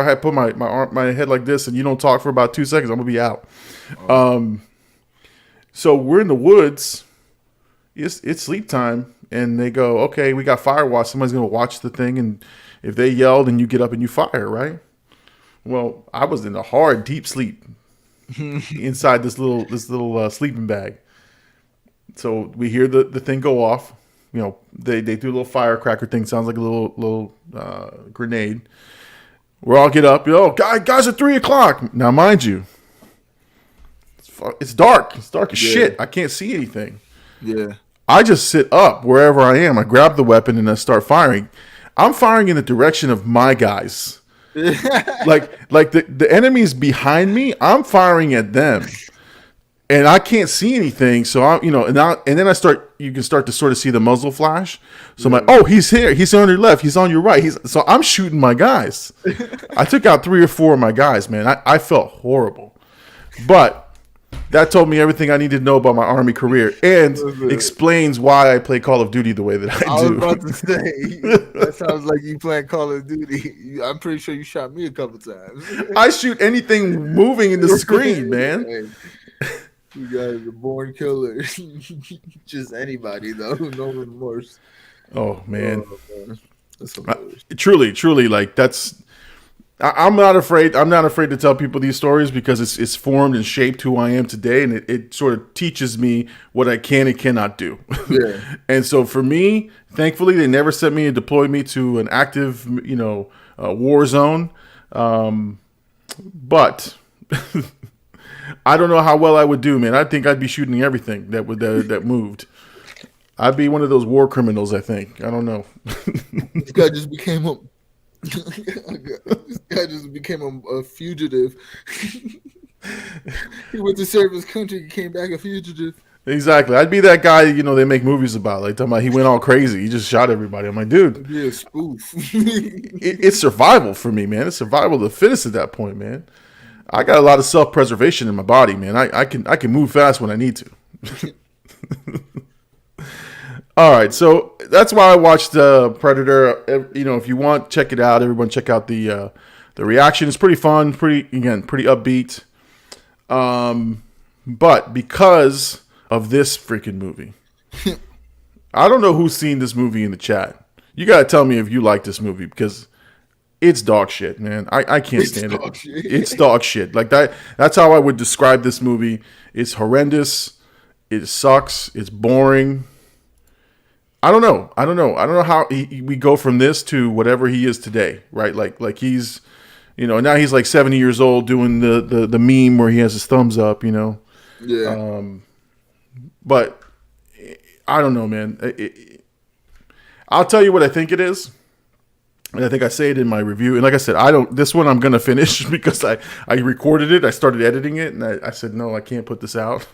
had put my head like this and you don't talk for about 2 seconds, I'm gonna be out. Oh. So we're in the woods. It's sleep time, and they go, okay, we got fire watch. Somebody's gonna watch the thing, and if they yell, then you get up and you fire, right? Well, I was in a hard, deep sleep inside this little sleeping bag. So we hear the thing go off. They do a little firecracker thing. Sounds like a little grenade. We all get up. Guys, at 3:00. Now, mind you, it's dark. It's dark as shit. I can't see anything. Yeah. I just sit up wherever I am. I grab the weapon and I start firing. I'm firing in the direction of my guys. like the enemies behind me, I'm firing at them. And I can't see anything, so and then you can start to sort of see the muzzle flash. So I'm like, oh, he's here. He's on your left. He's on your right. So I'm shooting my guys. I took out 3 or 4 of my guys, man. I felt horrible. But that told me everything I needed to know about my Army career and explains why I play Call of Duty the way that I do. I was about to say, that sounds like you playing Call of Duty. I'm pretty sure you shot me a couple times. I shoot anything moving in the screen, man. You guys are born killers. Just anybody, though. No remorse. Oh, man. That's truly, like, that's... I'm not afraid to tell people these stories because it's formed and shaped who I am today, and it sort of teaches me what I can and cannot do. Yeah. And so for me, thankfully, they never sent me and deployed me to an active, war zone. But I don't know how well I would do, man. I think I'd be shooting everything that moved. I'd be one of those war criminals, I think. I don't know. This guy just became a fugitive. He went to serve his country, he came back a fugitive. Exactly. I'd be that guy, they make movies about. Like, talking about he went all crazy. He just shot everybody. I'm like, dude. It'd be a spoof. It's survival for me, man. It's survival of the fittest at that point, man. I got a lot of self-preservation in my body, man. I can move fast when I need to. All right, so that's why I watched Predator. If you want, check it out. Everyone, check out the reaction. It's pretty fun, pretty upbeat. But because of this freaking movie, I don't know who's seen this movie in the chat. You gotta tell me if you like this movie because it's dog shit, man. I can't stand it. It's dog shit. Like that. That's how I would describe this movie. It's horrendous. It sucks. It's boring. I don't know how we go from this to whatever he is today, right? Like he's, now he's like 70 years old doing the meme where he has his thumbs up, Yeah. But I don't know, man. I'll tell you what I think it is. And I think I say it in my review. And like I said, this one I'm going to finish because I recorded it. I started editing it. And I said, no, I can't put this out.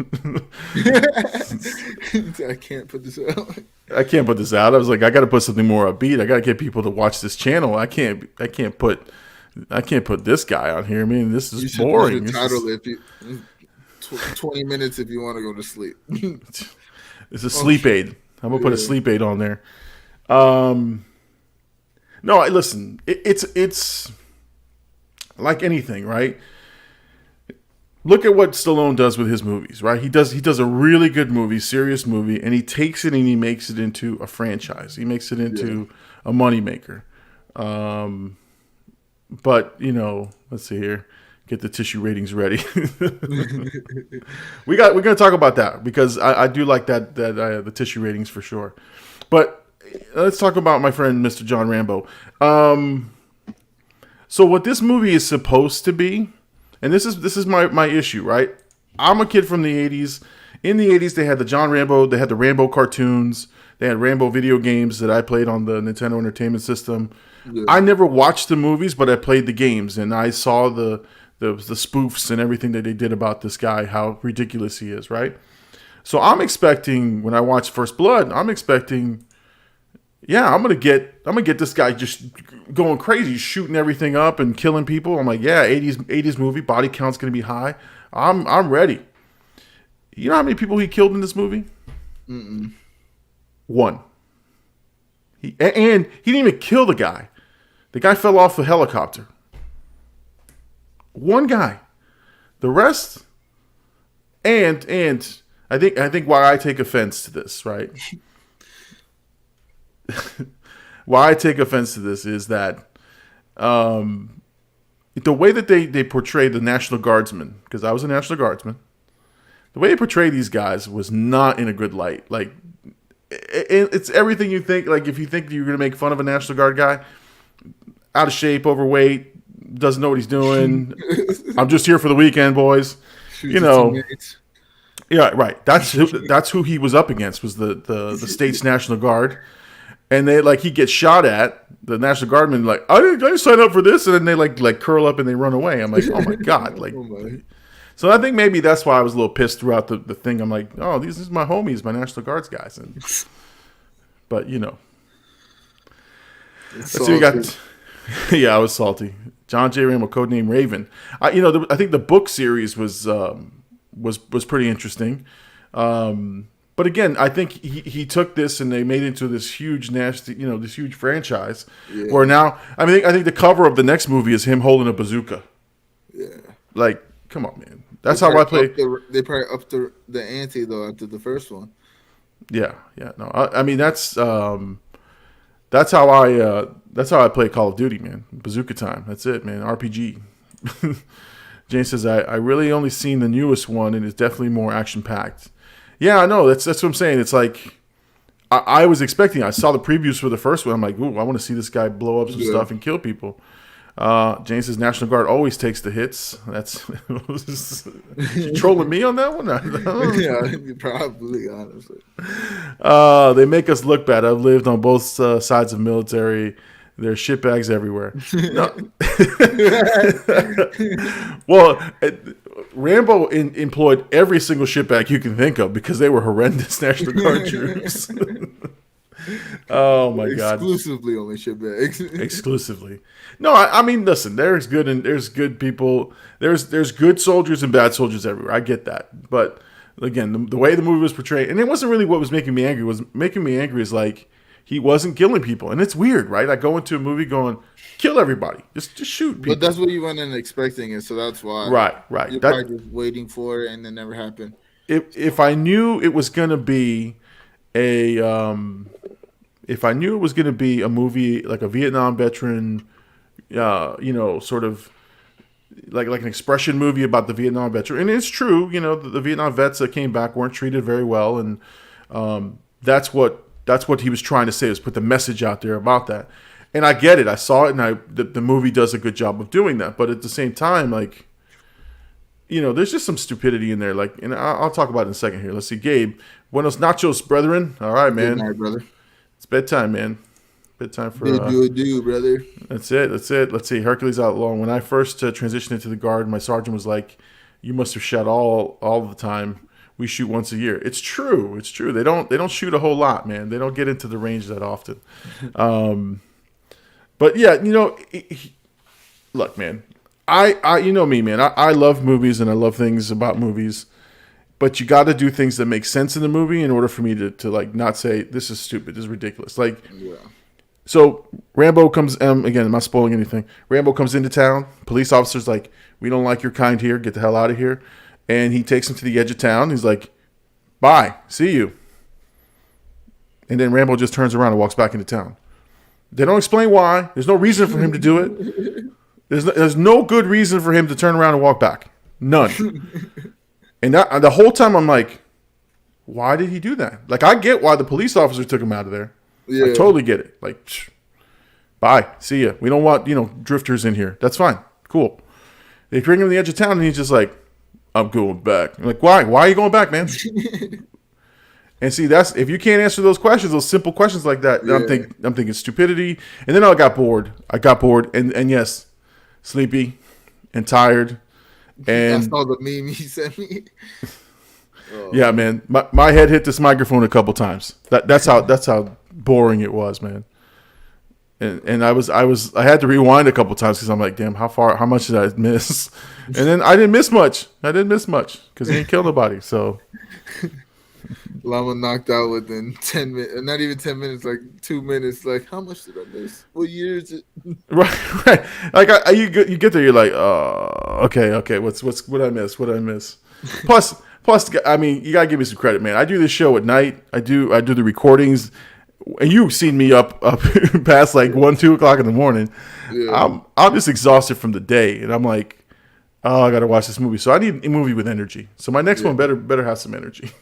I can't put this out. I can't put this out. I was like, I got to put something more upbeat. I got to get people to watch this channel. I can't put this guy on here. I mean, this is boring. You should title it 20 minutes if you want to go to sleep. It's a sleep aid. I'm going to put a sleep aid on there. No, listen, it's like anything, right? Look at what Stallone does with his movies, right? He does a really good movie, serious movie, and he takes it and he makes it into a franchise. He makes it into a moneymaker. But let's see here. Get the tissue ratings ready. We're gonna talk about that because I do like that the tissue ratings for sure. But let's talk about my friend Mr. John Rambo. So what this movie is supposed to be, and this is my issue, right? I'm a kid from the 80s. In the 80s, they had the John Rambo, they had the Rambo cartoons, they had Rambo video games that I played on the Nintendo Entertainment System. Yeah. I never watched the movies, but I played the games, and I saw the spoofs and everything that they did about this guy, how ridiculous he is, right? So I'm expecting, when I watch First Blood, I'm gonna get this guy just going crazy, shooting everything up and killing people. I'm like, yeah, 80s movie, body count's gonna be high. I'm ready. You know how many people he killed in this movie? Mm-mm. 1. He didn't even kill the guy. The guy fell off a helicopter. 1 guy. The rest, and I think why I take offense to this, right? Why I take offense to this is that the way that they portray the National Guardsmen, because I was a National Guardsman, the way they portray these guys was not in a good light. Like, it's everything you think. Like, if you think you're going to make fun of a National Guard guy, out of shape, overweight, doesn't know what he's doing. I'm just here for the weekend, boys. Yeah, right. That's who he was up against, was the state's National Guard. And he gets shot at. The National Guardmen I didn't sign up for this, and then they like curl up and they run away. I'm like, oh my god, So I think maybe that's why I was a little pissed throughout the thing. I'm like, oh, these is my homies, my National Guards guys, but let's see, we got. Yeah, I was salty. John J. Rambo, codename Raven. I think the book series was pretty interesting. But again, I think he took this and they made it into this huge nasty, this huge franchise. Yeah. Where now, I think the cover of the next movie is him holding a bazooka. Yeah. Like, come on, man. That's how I play. They probably upped the ante though after the first one. Yeah. No, I mean that's how I play Call of Duty, man. Bazooka time. That's it, man. RPG. James says I really only seen the newest one, and it's definitely more action packed. Yeah, I know. That's what I'm saying. It's like I was expecting. I saw the previews for the first one. I'm like, ooh, I want to see this guy blow up some stuff and kill people. James says National Guard always takes the hits. That's trolling me on that one. Yeah, probably, honestly. They make us look bad. I've lived on both sides of military. There's shitbags everywhere. Well, Rambo employed every single shitbag you can think of because they were horrendous National Guard troops. Oh my god! Exclusively only shitbags. Exclusively. No, I mean, listen. There's good people. There's good soldiers and bad soldiers everywhere. I get that, but again, the way the movie was portrayed, and it wasn't really what was making me angry. What was making me angry is like he wasn't killing people, and it's weird, right? I go into a movie going, kill everybody, just shoot people. But that's what you went in expecting it, so that's why. Right. You're probably just waiting for it, and it never happened. If I knew it was gonna be a movie like a Vietnam veteran, sort of like an expression movie about the Vietnam veteran, and it's true, the Vietnam vets that came back weren't treated very well, and that's what he was trying to say, was put the message out there about that. And I get it. I saw it, and the movie does a good job of doing that. But at the same time, like, there's just some stupidity in there. Like, and I'll talk about it in a second here. Let's see, Gabe. Buenos nachos, brethren. All right, man. Good night, brother. It's bedtime, man. Bedtime for. Do, brother. That's it. Let's see. Hercules Outlaw. When I first transitioned into the Guard, my sergeant was like, "You must have shot all the time. We shoot once a year." It's true. They don't shoot a whole lot, man. They don't get into the range that often. But yeah, look, man. I you know me, man. I love movies and I love things about movies, but you got to do things that make sense in the movie in order for me to like not say this is stupid, this is ridiculous. Like, yeah. So Rambo comes. Again, I'm not spoiling anything. Rambo comes into town. Police officer's like, "We don't like your kind here. Get the hell out of here." And he takes him to the edge of town. He's like, "Bye, see you." And then Rambo just turns around and walks back into town. They don't explain why. There's no reason for him to do it. There's no good reason for him to turn around and walk back. None. And the whole time I'm like, why did he do that? Like, I get why the police officer took him out of there. Yeah. I totally get it. Like, bye, see ya. We don't want drifters in here. That's fine, cool. They bring him to the edge of town, and he's just like, I'm going back. I'm like, why? Why are you going back, man? And see, that's if you can't answer those questions, those simple questions like that. Yeah. I'm thinking stupidity, and then I got bored. And yes, sleepy and tired. And I saw the meme he sent me. Oh. Yeah, man, my head hit this microphone a couple times. That's how boring it was, man. And I had to rewind a couple times because I'm like, damn, how much did I miss? And then I didn't miss much because he didn't kill nobody. So Llama knocked out within 10 minutes, not even 10 minutes, like 2 minutes. Like, how much did I miss? What year is it? Right. Like you get there, you're like, okay. What I miss? Plus, I mean, you gotta give me some credit, man. I do this show at night. I do the recordings, and you've seen me up past like 1-2 o'clock in the morning. Yeah. I'm just exhausted from the day, and I'm like, oh, I gotta watch this movie. So I need a movie with energy. So my next one better have some energy.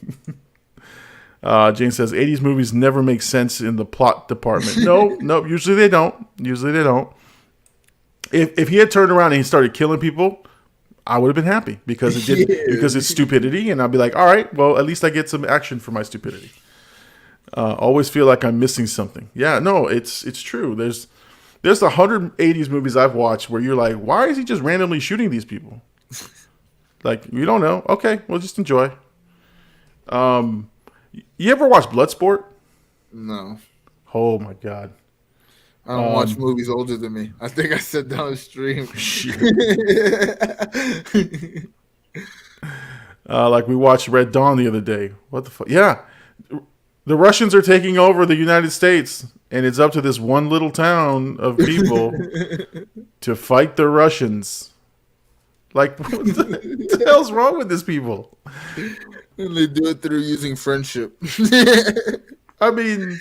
Jane says 80s movies never make sense in the plot department. No, usually they don't. If he had turned around and he started killing people, I would have been happy because it did because it's stupidity, and I'd be like, all right, well, at least I get some action for my stupidity. Always feel like I'm missing something. Yeah, no, it's true. There's 180s movies I've watched where you're like, why is he just randomly shooting these people? Like, you don't know. Okay, well, just enjoy. You ever watch Bloodsport? No. Oh my God. I don't watch movies older than me. I think I said down the stream. Like we watched Red Dawn the other day. What the fuck? Yeah. The Russians are taking over the United States, and it's up to this one little town of people to fight the Russians. Like, what the hell's wrong with these people? And they do it through using friendship. I mean,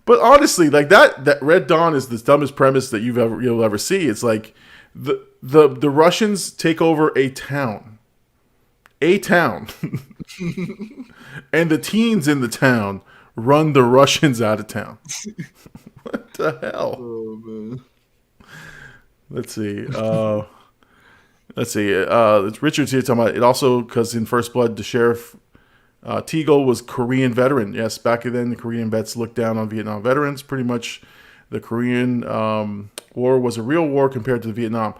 but honestly, like that Red Dawn is the dumbest premise that you'll ever see. It's like the Russians take over a town, and the teens in the town run the Russians out of town. What the hell? Oh man. Let's see. It's Richard's here talking about it. Also, because in First Blood, the sheriff Teagle was Korean veteran. Yes, back then the Korean vets looked down on Vietnam veterans. Pretty much, the Korean War was a real war compared to the Vietnam.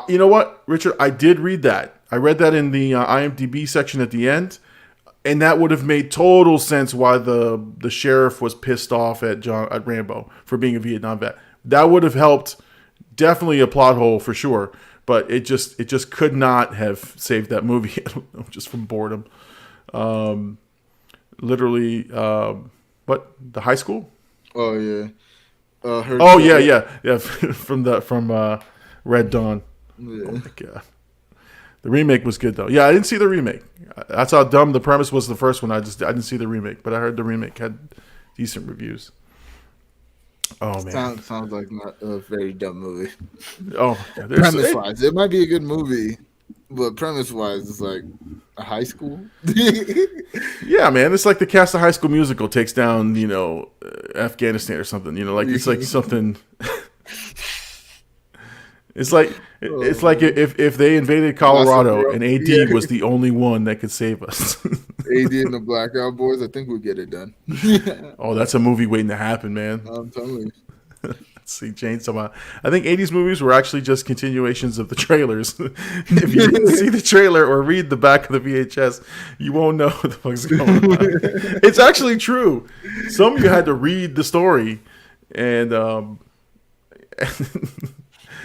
You know what, Richard? I did read that. I read that in the IMDb section at the end, and that would have made total sense why the sheriff was pissed off at Rambo for being a Vietnam vet. That would have helped. Definitely a plot hole for sure. But it just could not have saved that movie. I don't know, just from boredom. Literally, what, the high school? Oh yeah. Yeah. from Red Dawn. Yeah. Oh my God. The remake was good though. Yeah, I didn't see the remake. That's how dumb the premise was. The first one, I didn't see the remake, but I heard the remake had decent reviews. Oh man, sounds like not a very dumb movie. Oh, premise wise, it might be a good movie, but premise wise, it's like a high school. Yeah, man, it's like the cast of High School Musical takes down, Afghanistan or something. Like it's like something. It's like if they invaded Colorado and AD was the only one that could save us. AD and the Blackout Boys, I think we'll get it done. Oh, that's a movie waiting to happen, man. I'm telling you. Let's see, Jane's talking about. I think 80s movies were actually just continuations of the trailers. If you didn't see the trailer or read the back of the VHS, you won't know what the fuck's going on. It's actually true. Some of you had to read the story, and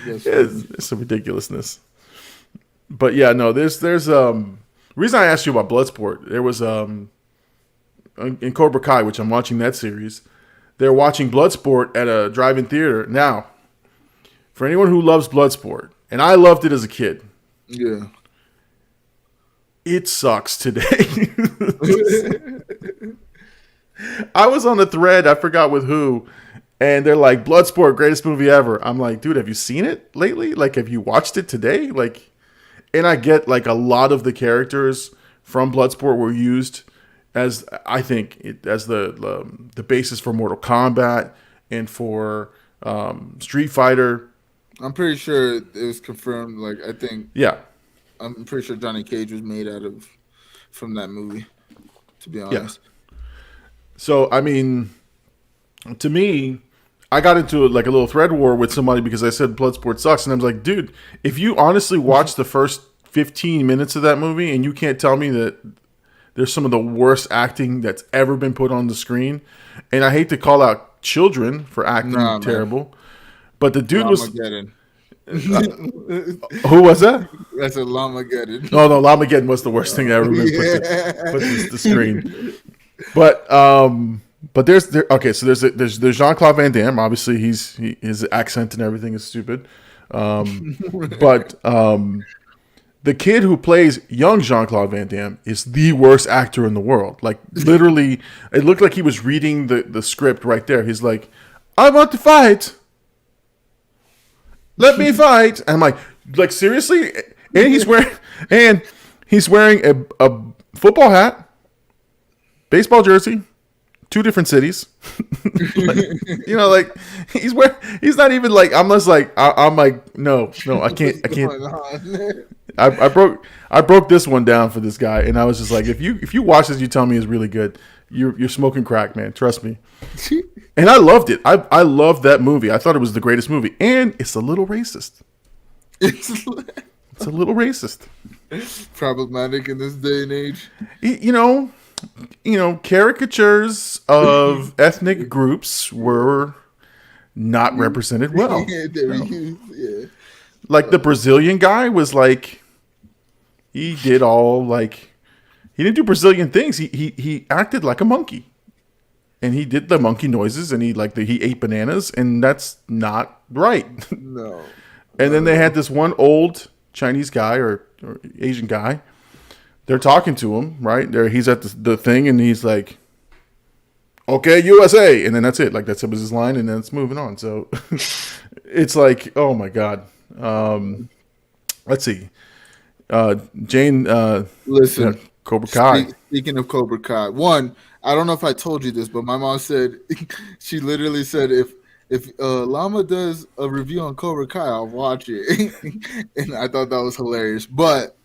it's some ridiculousness. But yeah, no, there's reason I asked you about Bloodsport. There was in Cobra Kai, which I'm watching that series. They're watching Bloodsport at a drive-in theater. Now, for anyone who loves Bloodsport, and I loved it as a kid. Yeah. It sucks today. I was on a thread, I forgot with who, And they're like, Bloodsport, greatest movie ever. I'm like, dude, have you seen it lately? Like, have you watched it today? Like, and I get like a lot of the characters from Bloodsport were used as, I think, as the basis for Mortal Kombat and for Street Fighter. I'm pretty sure it was confirmed. Like, I think, Yeah. I'm pretty sure Johnny Cage was made from that movie, to be honest. Yeah. So, I mean, to me, I got into like a little thread war with somebody because I said Bloodsport sucks. And I was like, dude, if you honestly watch the first 15 minutes of that movie and you can't tell me that there's some of the worst acting that's ever been put on the screen, and I hate to call out children for acting terrible, but the dude was... who was that? That's a Llamageddon. No, Llamageddon was the worst thing that ever been put to the screen. But there's Jean-Claude Van Damme. Obviously, his accent and everything is stupid. But the kid who plays young Jean-Claude Van Damme is the worst actor in the world. Like, literally, it looked like he was reading the script right there. He's like, I want to fight. Let me fight. And I'm like, seriously? And he's wearing a football hat, baseball jersey, 2 different cities. Like, he's not even like, I'm just like, I'm like, no, I can't. I broke this one down for this guy, and I was just like, if you watch this, you tell me it's really good. You're smoking crack, man. Trust me. And I loved it. I loved that movie. I thought it was the greatest movie, and it's a little racist. It's a little racist. Problematic in this day and age. Caricatures of ethnic groups were not represented well. Yeah. Like the Brazilian guy was like, he did all like, he didn't do Brazilian things. He acted like a monkey, and he did the monkey noises, and he ate bananas, and that's not right. No. And then they had this one old Chinese guy or Asian guy. They're talking to him, right? He's at the thing, and he's like, "Okay, USA," and then that's it. Like, that's his line, and then it's moving on. So it's like, oh my god. Let's see. Jane, listen, Cobra Kai. Speaking of Cobra Kai, one, I don't know if I told you this, but my mom said, she literally said, if Llama does a review on Cobra Kai, I'll watch it. And I thought that was hilarious. But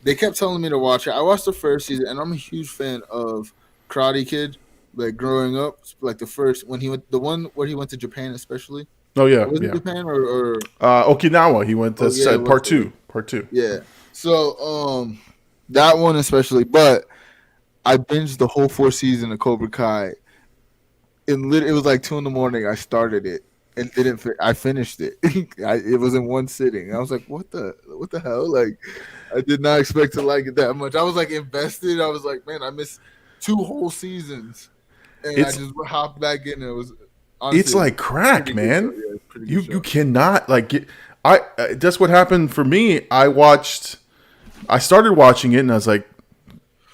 they kept telling me to watch it. I watched the first season, and I'm a huge fan of Karate Kid. Like, growing up, like the first, the one where he went to Japan, especially. Oh yeah, was it Japan or Okinawa? He went to part two. Yeah. So that one especially, but I binged the whole 4th season of Cobra Kai. It was like 2 a.m. I started it and I finished it. It was in one sitting. I was like, what the hell? Like, I did not expect to like it that much. I was like invested. I was like, man, I missed 2 whole seasons, and I just hopped back in. And it was. Honestly, it's like crack, man. You cannot like get. That's what happened for me. I started watching it, and I was like,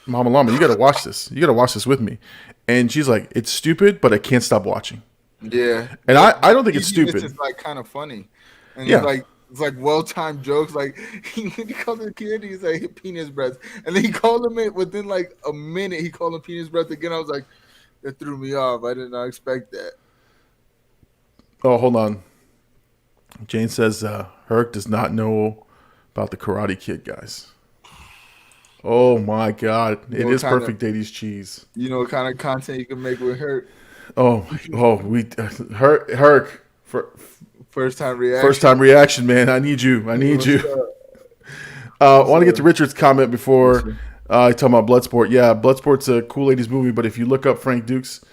Mama Llama, you got to watch this. You got to watch this with me. And she's like, it's stupid, but I can't stop watching. Yeah. And I don't think it's stupid. It's just like kind of funny. And it's like well-timed jokes. Like, he called the kid, he's like, penis breath. And then he called him it within like a minute. He called him penis breath again. I was like, that threw me off. I did not expect that. Oh, hold on. Jane says Herc does not know about the Karate Kid, guys. Oh my God, it is perfect 80s cheese. You know what kind of content you can make with Herc? Herc for first time reaction, man. I need you. I want to get to Richard's comment before I talk about Bloodsport. Yeah, Bloodsport's a cool 80s movie, but if you look up Frank Dukes,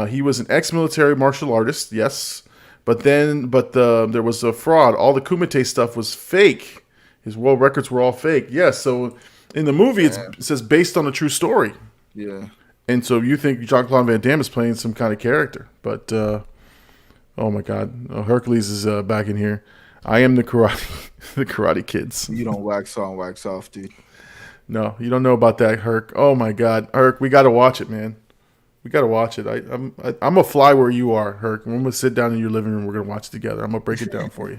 he was an ex-military martial artist. Yes. But there was a fraud. All the Kumite stuff was fake. His world records were all fake. Yes, so in the movie it says based on a true story. Yeah. And so you think Jean-Claude Van Damme is playing some kind of character. But, oh my God. Hercules is back in here. I am the Karate Kids. You don't wax on, wax off, dude. No, you don't know about that, Herc. Oh my God. Herc, we got to watch it, man. We got to watch it. I'm gonna fly where you are, Herc. I'm gonna sit down in your living room. We're gonna watch it together. I'm gonna break it down for you.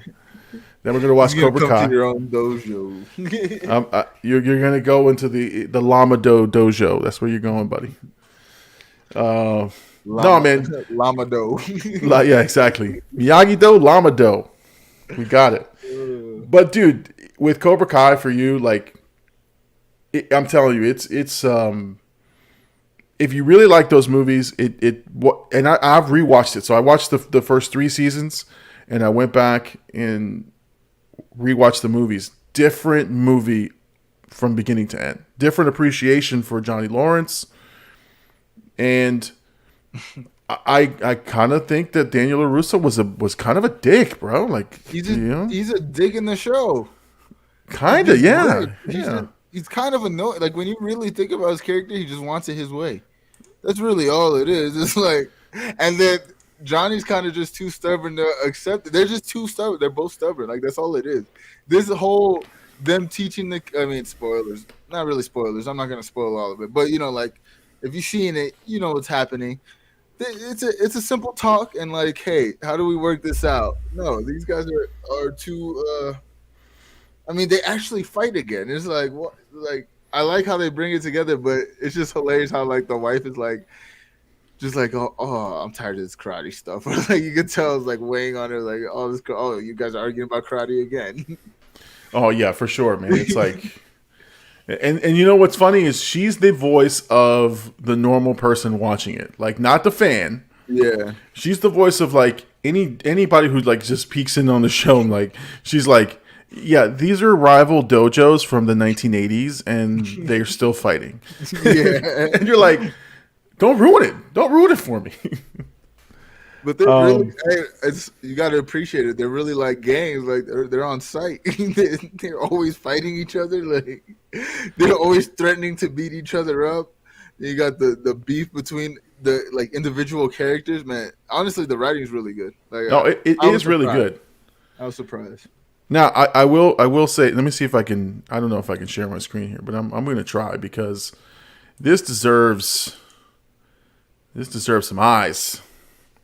Then we're gonna watch Cobra Kai. To your own dojo. You're gonna go into the Llama dojo. That's where you're going, buddy. No, man. Llama do. Yeah, exactly. Miyagi-Do, Llama-Do. We got it. But dude, with Cobra Kai for you, like, I'm telling you, it's if you really like those movies, and I've rewatched it. So I watched the first 3 seasons, and I went back and rewatched the movies. Different movie from beginning to end. Different appreciation for Johnny Lawrence, and I kind of think that Daniel LaRusso was kind of a dick, bro. Like he's a dick in the show. Kind of, yeah. He's kind of annoying. Like when you really think about his character, he just wants it his way. That's really all it is. It's like, and then Johnny's kind of just too stubborn to accept it. They're just too stubborn. They're both stubborn. Like that's all it is. This whole them teaching spoilers. Not really spoilers. I'm not gonna spoil all of it. But like if you've seen it, you know what's happening. It's a simple talk and like, hey, how do we work this out? No, these guys are too. They actually fight again. It's like what? Like I like how they bring it together, but it's just hilarious how like the wife is like, just like, oh, I'm tired of this karate stuff. Like you can tell it's like weighing on her, like, you guys are arguing about karate again. Oh yeah, for sure, man. It's like, and you know what's funny is she's the voice of the normal person watching it, like not the fan. Yeah, she's the voice of like anybody who like just peeks in on the show and like she's like. Yeah, these are rival dojos from the 1980s, and they're still fighting. Yeah, and you're like, don't ruin it. Don't ruin it for me. But they're really, you got to appreciate it. They're really like gangs. Like they're on site. They're always fighting each other. Like they're always threatening to beat each other up. You got the beef between the like individual characters. Man, honestly, the writing is really good. Like, it is really good. I was surprised. Now I will say, let me see if I can. I don't know if I can share my screen here, but I'm going to try because this deserves some eyes.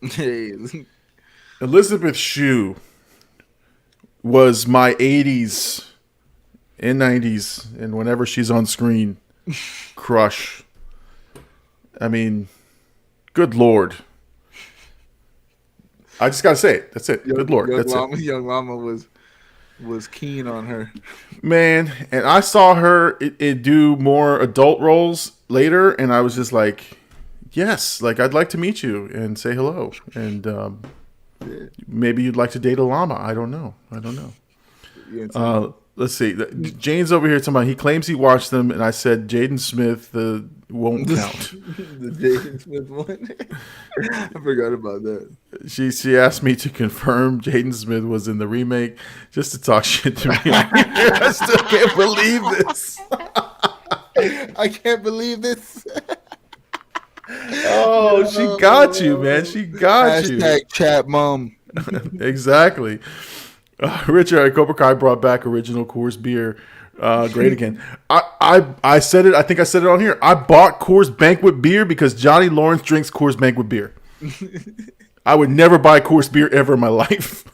Hey. Elizabeth Shue was my 80s and 90s, and whenever she's on screen, crush. I mean, good Lord. I just got to say it. That's it. Good Lord. That's it. Young Llama was keen on her. Man, and I saw her it do more adult roles later, and I was just like, yes, like I'd like to meet you and say hello, and maybe you'd like to date a llama. I don't know. Let's see. Jane's over here talking about he claims he watched them, and I said Jaden Smith won't count. The Jaden Smith one? I forgot about that. She asked me to confirm Jaden Smith was in the remake just to talk shit to me. I still can't believe this. I can't believe this. Oh, she got you, man. She got you. Hashtag chat mom. Exactly. Richard, Cobra Kai brought back original Coors beer. Great again. I said it. I think I said it on here. I bought Coors Banquet beer because Johnny Lawrence drinks Coors Banquet beer. I would never buy Coors beer ever in my life.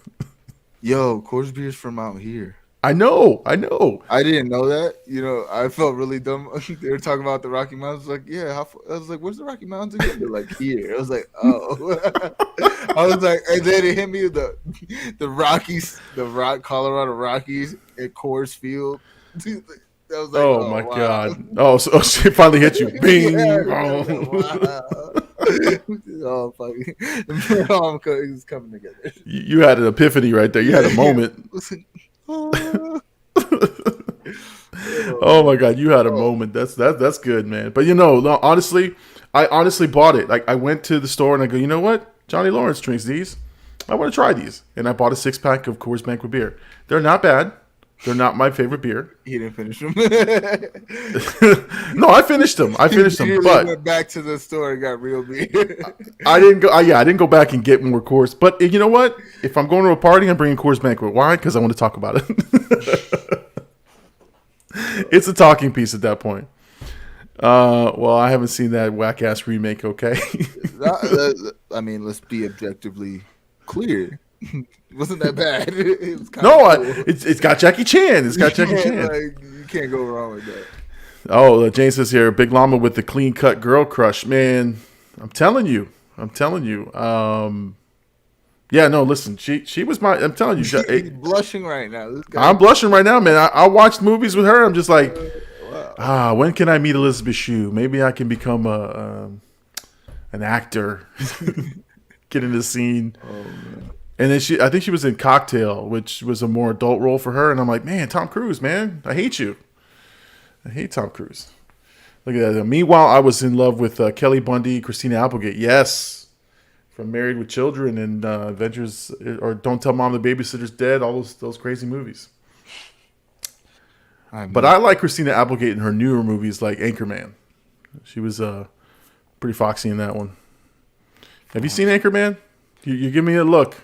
Yo, Coors beer's from out here. I know. I didn't know that. I felt really dumb. They were talking about the Rocky Mountains. Like, yeah. I was like, where's the Rocky Mountains again? They're like, here. I was like, oh. I was like, and then it hit me the Rockies, Colorado Rockies at Coors Field. I was like, oh my God. Oh, so it finally hit you. Bing. Wow. Oh, fuck. It's coming together. You had an epiphany right there. You had a moment. Oh my God, you had a moment. That's good, man. But no, honestly, I honestly bought it. Like I went to the store and I go, you know what? Johnny Lawrence drinks these. I want to try these. And I bought a 6-pack of Coors Banquet beer. They're not bad. They're not my favorite beer. He didn't finish them. No, I finished them. But went back to the store and got real beer. I didn't go. I didn't go back and get more Coors. But you know what? If I'm going to a party, I'm bringing Coors Banquet. Why? Because I want to talk about it. It's a talking piece at that point. Well, I haven't seen that whack ass remake. Okay. I mean, let's be objectively clear. It wasn't that bad. It was No, it's got Jackie Chan. It's got Jackie Chan. Like, you can't go wrong with that. Oh, Jane says here, Big Llama with the clean cut girl crush. Man, I'm telling you. Yeah, no, listen, she was my. I'm telling you, He's blushing right now. This guy, I'm blushing right now, man. I watched movies with her. I'm just like, when can I meet Elizabeth Shue? Maybe I can become an actor, get in the scene. Oh man. And then I think she was in Cocktail, which was a more adult role for her. And I'm like, man, Tom Cruise, man, I hate you. I hate Tom Cruise. Look at that. Meanwhile, I was in love with Kelly Bundy, Christina Applegate. Yes. From Married with Children and Adventures, or Don't Tell Mom the Babysitter's Dead, all those crazy movies. But I like Christina Applegate in her newer movies like Anchorman. She was pretty foxy in that one. Have you seen Anchorman? You give me a look.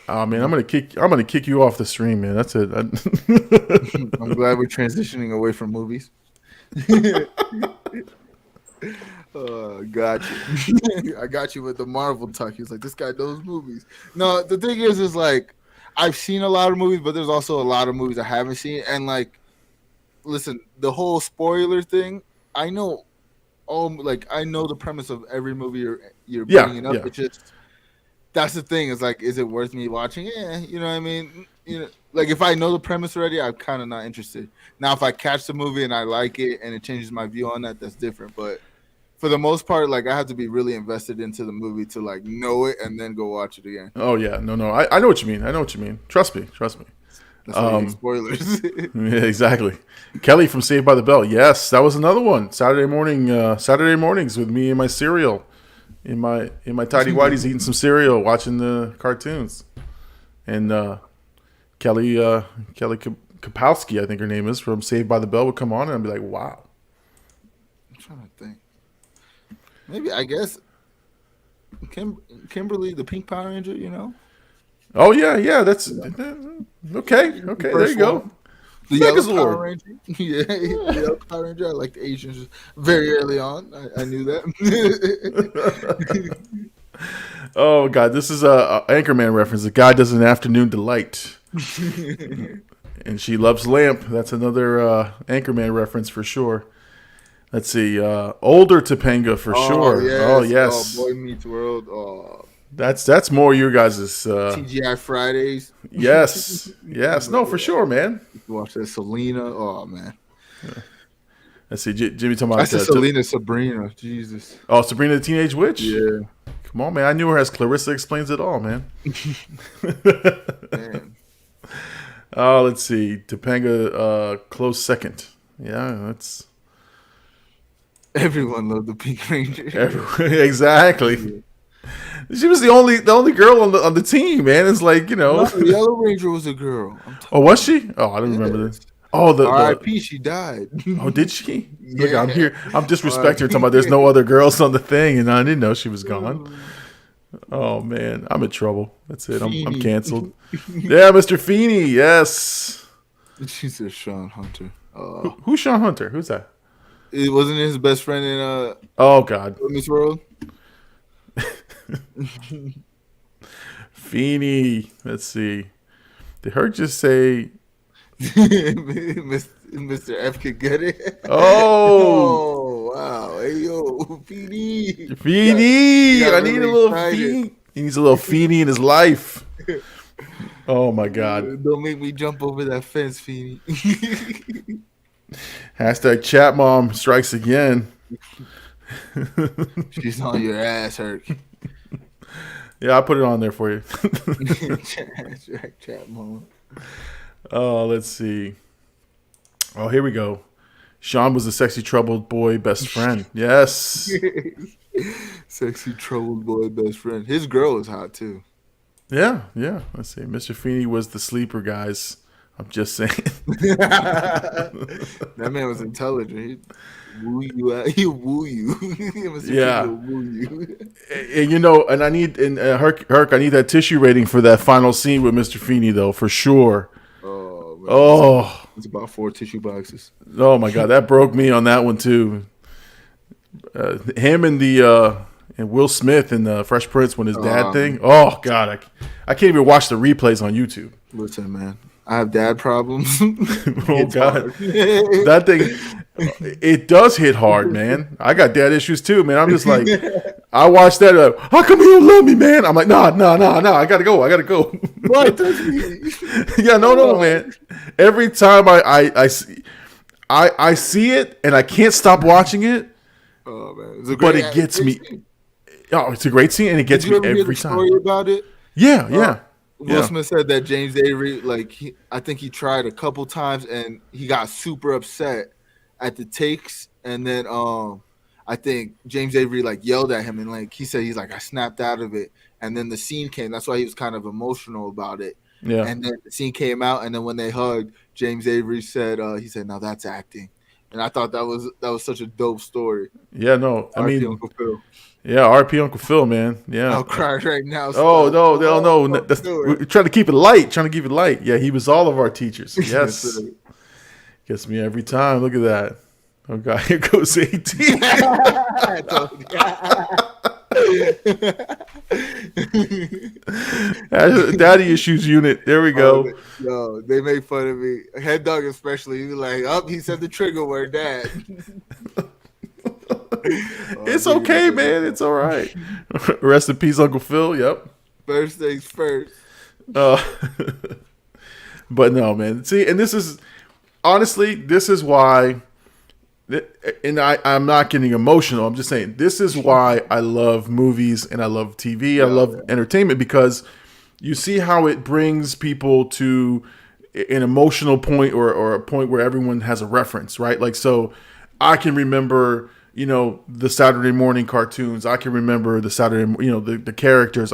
Oh man, I'm gonna kick you off the stream, man. That's it. I'm glad we're transitioning away from movies. Got you. I got you with the Marvel talk. He was like, this guy knows movies. No, the thing is like, I've seen a lot of movies, but there's also a lot of movies I haven't seen. And like, listen, the whole spoiler thing, I know I know the premise of every movie you're bringing up. It's just, that's the thing. Is like, is it worth me watching? Yeah, you know what I mean? You know, like if I know the premise already, I'm kind of not interested. Now, if I catch the movie and I like it and it changes my view on that, that's different. But for the most part, like I have to be really invested into the movie to like know it and then go watch it again. Oh yeah, no, I know what you mean. Trust me. That's why spoilers. Yeah, exactly. Kelly from Saved by the Bell. Yes, that was another one. Saturday mornings with me and my cereal, in my tidy whities, eating some cereal, watching the cartoons, and Kelly Kapowski, I think her name is, from Saved by the Bell, would come on and I'd be like, wow. I'm trying to think. Maybe, I guess, Kimberly, the Pink Power Ranger, you know? Oh, yeah, that's... Okay, there you go. The Yellow Power Ranger. Yeah, the Yellow Power Ranger. I like the Asians very early on. I knew that. Oh, God, this is a Anchorman reference. The guy does an afternoon delight. And she loves lamp. That's another Anchorman reference for sure. Let's see. Older Topanga for sure. Yes. Oh, yes. Boy Meets World. Oh. That's more your guys' TGI Fridays. Yes. No, for sure, man. Watch that Selena. Oh, man. Yeah. Let's see. Jimmy talking about... I said Selena, Sabrina. Jesus. Oh, Sabrina the Teenage Witch? Yeah. Come on, man. I knew her as Clarissa Explains It All, man. Man. Oh, let's see. Topanga, close second. Yeah, that's... Everyone loved the Pink Ranger. Exactly. She was the only girl on the team, man. It's like, you know. No, the Yellow Ranger was a girl. Oh, was she? Oh, I don't remember this. Oh, the R.I.P. She died. Oh, did she? Yeah. Look, I'm here. I'm disrespecting her, talking about there's no other girls on the thing, and I didn't know she was gone. Oh man, I'm in trouble. That's it. I'm canceled. Yeah, Mr. Feeney. Yes. She said Sean Hunter. Who's Sean Hunter? Who's that? It wasn't his best friend in Oh God, Miss World. Feeney. Let's see. Did her just say Mr. F could get it? Oh, wow. Hey yo, Feeney. Feeney. I need really a little Feeney. He needs a little Feeney in his life. Oh my God. Don't make me jump over that fence, Feeney. Hashtag chat mom strikes again. She's on your ass, Herc. Yeah, I'll put it on there for you. Chat mom. Oh, let's see. Oh, here we go. Sean was a sexy troubled boy best friend. Yes. Sexy troubled boy best friend. His girl is hot too. Yeah. Let's see. Mr. Feeney was the sleeper, guys. I'm just saying. That man was intelligent. He'll woo you. Yeah. He'll woo you. And you know, and I need Herc, I need that tissue rating for that final scene with Mr. Feeney though, for sure. Oh, man. Oh, It's about 4 tissue boxes. Oh my god, that broke me on that one too. Him and and Will Smith in the Fresh Prince when his dad thing. Oh god, I can't even watch the replays on YouTube. Listen, man, I have dad problems. Oh god, that thing. It does hit hard, man. I got dad issues too, man. I'm just like, I watched that. How come you don't love me, man? I'm like, nah. I gotta go. What? Yeah, no, man. Every time I see it and I can't stop watching it. Oh man, But it gets me. Oh, it's a great scene, and it gets Did you me ever hear every the time. story about it? Yeah. Will Smith said that James Avery, I think he tried a couple times and he got super upset at the takes, and then I think James Avery yelled at him, and he said I snapped out of it, and then the scene came. That's why he was kind of emotional about it. Yeah. And then the scene came out, and then when they hugged, James Avery said, "Now that's acting," and I thought that was such a dope story. Yeah, no, I mean, Uncle Phil. Yeah, R.P. Uncle Phil, man. Yeah. I'll cry right now. Oh, no. We're trying to keep it light. Yeah, he was all of our teachers. Yes. Gets me every time. Look at that. Oh, God. Here goes 18. Daddy Issues Unit. There we go. Yo, they make fun of me. Head Dog especially. He was like, he said the trigger word, Dad. It's okay, man. It's all right. Rest in peace, Uncle Phil. Yep. First things first. But no, man. See, and this is honestly, this is why. And I'm not getting emotional. I'm just saying this is why I love movies and I love TV. I love entertainment because you see how it brings people to an emotional point or a point where everyone has a reference, right? Like, so I can remember, the Saturday morning cartoons. I can remember the Saturday, the characters.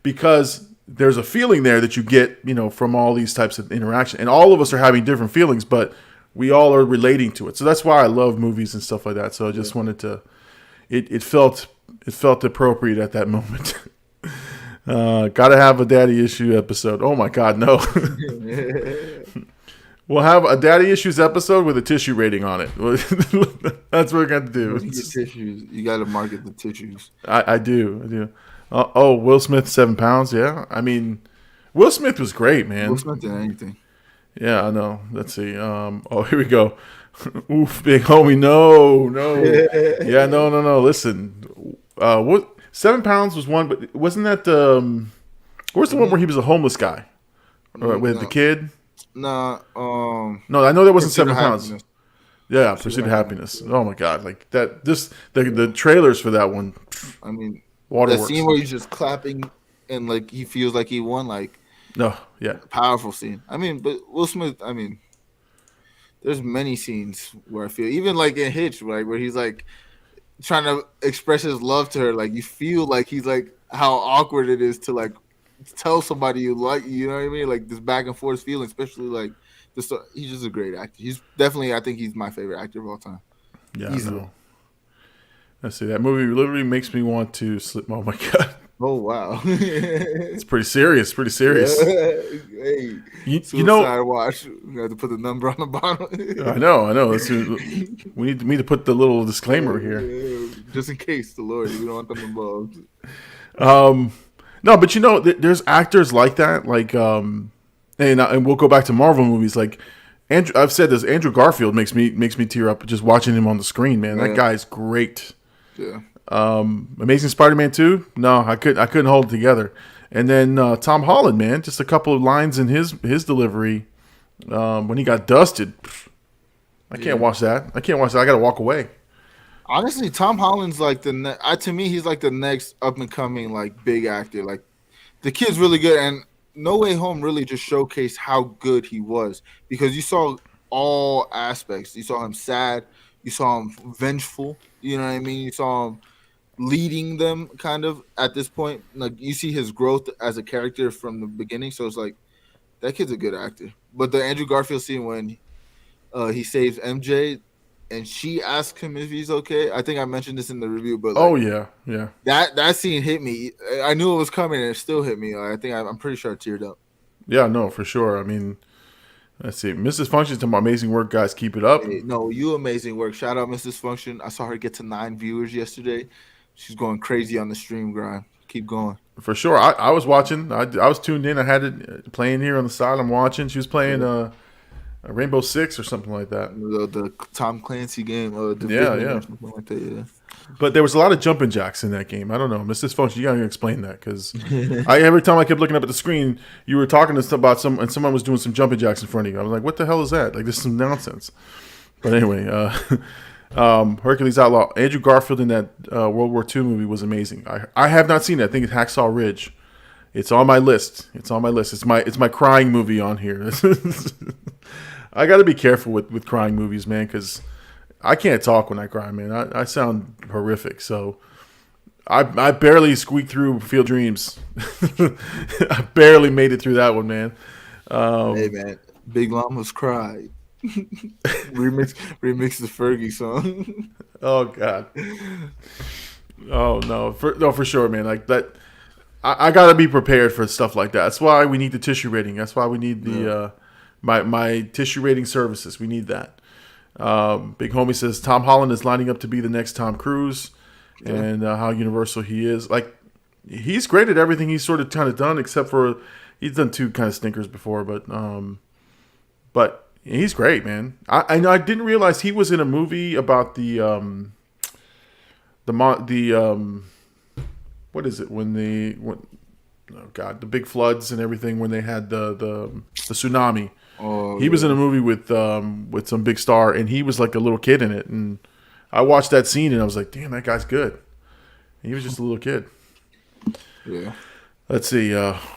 Because there's a feeling there that you get, from all these types of interaction. And all of us are having different feelings, but we all are relating to it. So that's why I love movies and stuff like that. So I just wanted to, it felt appropriate at that moment. Gotta have a daddy issue episode. Oh my God, no. We'll have a daddy issues episode with a tissue rating on it. That's what we're going to do. Tissues. You got to market the tissues. I do. Will Smith, 7 pounds. Yeah. I mean, Will Smith was great, man. Will Smith did anything. Yeah, I know. Let's see. Here we go. Oof, big homie. No. Yeah, no. Listen, what 7 pounds was one, but wasn't that where's the one where he was a homeless guy with the kid? No, I know that wasn't 7 pounds. Happiness. Yeah, Pursuit of Happiness. Oh my God, like that. Just the trailers for that one. I mean, Waterworks. The scene where he's just clapping and he feels like he won. No, yeah, powerful scene. I mean, but Will Smith. I mean, there's many scenes where I feel even in Hitch, where he's trying to express his love to her. You feel like he's how awkward it is to tell somebody you like. You know what I mean? This back and forth feeling, especially this. He's just a great actor. He's definitely. I think he's my favorite actor of all time. Yeah, easily. Let's see. That movie literally makes me want to slip. Oh my God. Oh wow. It's pretty serious. Hey, you watch. You have to put the number on the bottom. I know. We need me to put the little disclaimer here, just in case. The Lord, we don't want them involved. No, but there's actors like that, and we'll go back to Marvel movies. Andrew, I've said this. Andrew Garfield makes me tear up just watching him on the screen. Man, that guy's great. Yeah. Amazing Spider-Man 2. No, I couldn't hold it together. And then Tom Holland, man, just a couple of lines in his delivery when he got dusted. I can't watch that. I got to walk away. Honestly, Tom Holland's to me, he's the next up and coming big actor. The kid's really good, and No Way Home really just showcased how good he was because you saw all aspects. You saw him sad. You saw him vengeful. You know what I mean? You saw him leading them kind of at this point. You see his growth as a character from the beginning. So it's that kid's a good actor. But the Andrew Garfield scene when he saves MJ and she asks him if he's okay. I think I mentioned this in the review, but yeah. That scene hit me. I knew it was coming and it still hit me. I'm pretty sure I teared up. Yeah, no, for sure. I mean, Let's see. Mrs. Function's talking about amazing work, guys. Keep it up. Hey, no, you amazing work. Shout out Mrs. Function. I saw her get to 9 viewers yesterday. She's going crazy on the stream grind. Keep going. For sure. I was watching. I was tuned in. I had it playing here on the side. I'm watching. She was playing Rainbow Six or something like that. The Tom Clancy game. Yeah. Like that, yeah. But there was a lot of jumping jacks in that game. I don't know. Mrs. Function, you got to explain that because every time I kept looking up at the screen, you were talking about and someone was doing some jumping jacks in front of you. I was like, what the hell is that? Like, this is some nonsense. But anyway, Hercules Outlaw. Andrew Garfield in that World War II movie was amazing. I have not seen it. I think it's Hacksaw Ridge. It's on my list. It's my crying movie on here. I got to be careful with crying movies, man, because I can't talk when I cry, man. I sound horrific. So I barely squeaked through Field Dreams. I barely made it through that one, man. Hey, man. Big Llama's cried. remix the Fergie song. Oh, God. Oh, no. For sure, man. Like that. I got to be prepared for stuff like that. That's why we need the tissue rating. That's why we need the my tissue rating services. We need that. Big Homie says Tom Holland is lining up to be the next Tom Cruise, and how universal he is. Like, he's great at everything he's sort of kind of done, except for he's done 2 kind of stinkers before. But he's great, man. I didn't realize he was in a movie about the what is it the big floods and everything when they had the tsunami. Oh, he was in a movie with some big star, and he was like a little kid in it. And I watched that scene, and I was like, "Damn, that guy's good." He was just a little kid. Yeah. Let's see.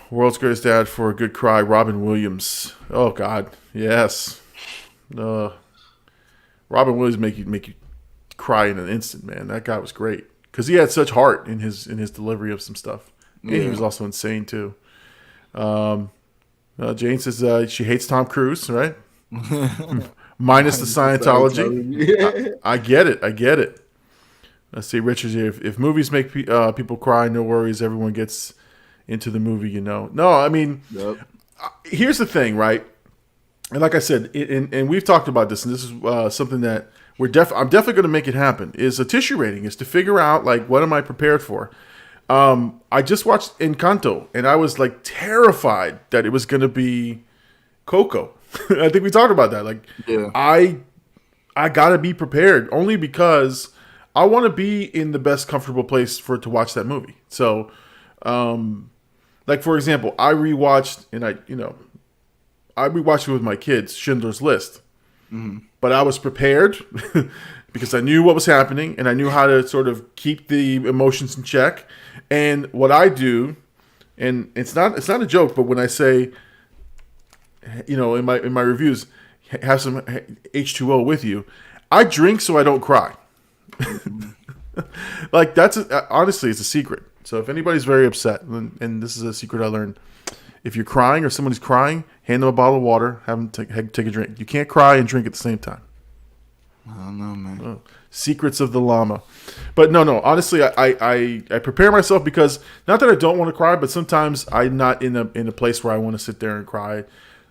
World's Greatest Dad for a Good Cry. Robin Williams. Oh God, yes. Robin Williams make you cry in an instant, man. That guy was great because he had such heart in his delivery of some stuff, and he was also insane too. Jane says she hates Tom Cruise, right? Minus the Scientology. I get it. Let's see, Richard here. If movies make people cry, no worries. Everyone gets into the movie, you know. No, I mean, here's the thing, right? And like I said, and we've talked about this, and this is something that I'm definitely going to make it happen, is a tissue rating, is to figure out, like, what am I prepared for? I just watched Encanto, and I was like terrified that it was going to be Coco. I think we talked about that. Like, I got to be prepared only because I want to be in the best comfortable place to watch that movie. So, like, for example, I rewatched it with my kids, Schindler's List. Mm-hmm. But I was prepared because I knew what was happening and I knew how to sort of keep the emotions in check. And what I do, and it's not a joke, but when I say, you know, in my reviews, have some H2O with you, I drink so I don't cry. Like, honestly, it's a secret. So if anybody's very upset, and this is a secret I learned, if you're crying or somebody's crying, hand them a bottle of water, have them take a drink. You can't cry and drink at the same time. I don't know, man. Oh, secrets of the llama. But no, honestly, I prepare myself because, not that I don't want to cry, but sometimes I'm not in a place where I want to sit there and cry.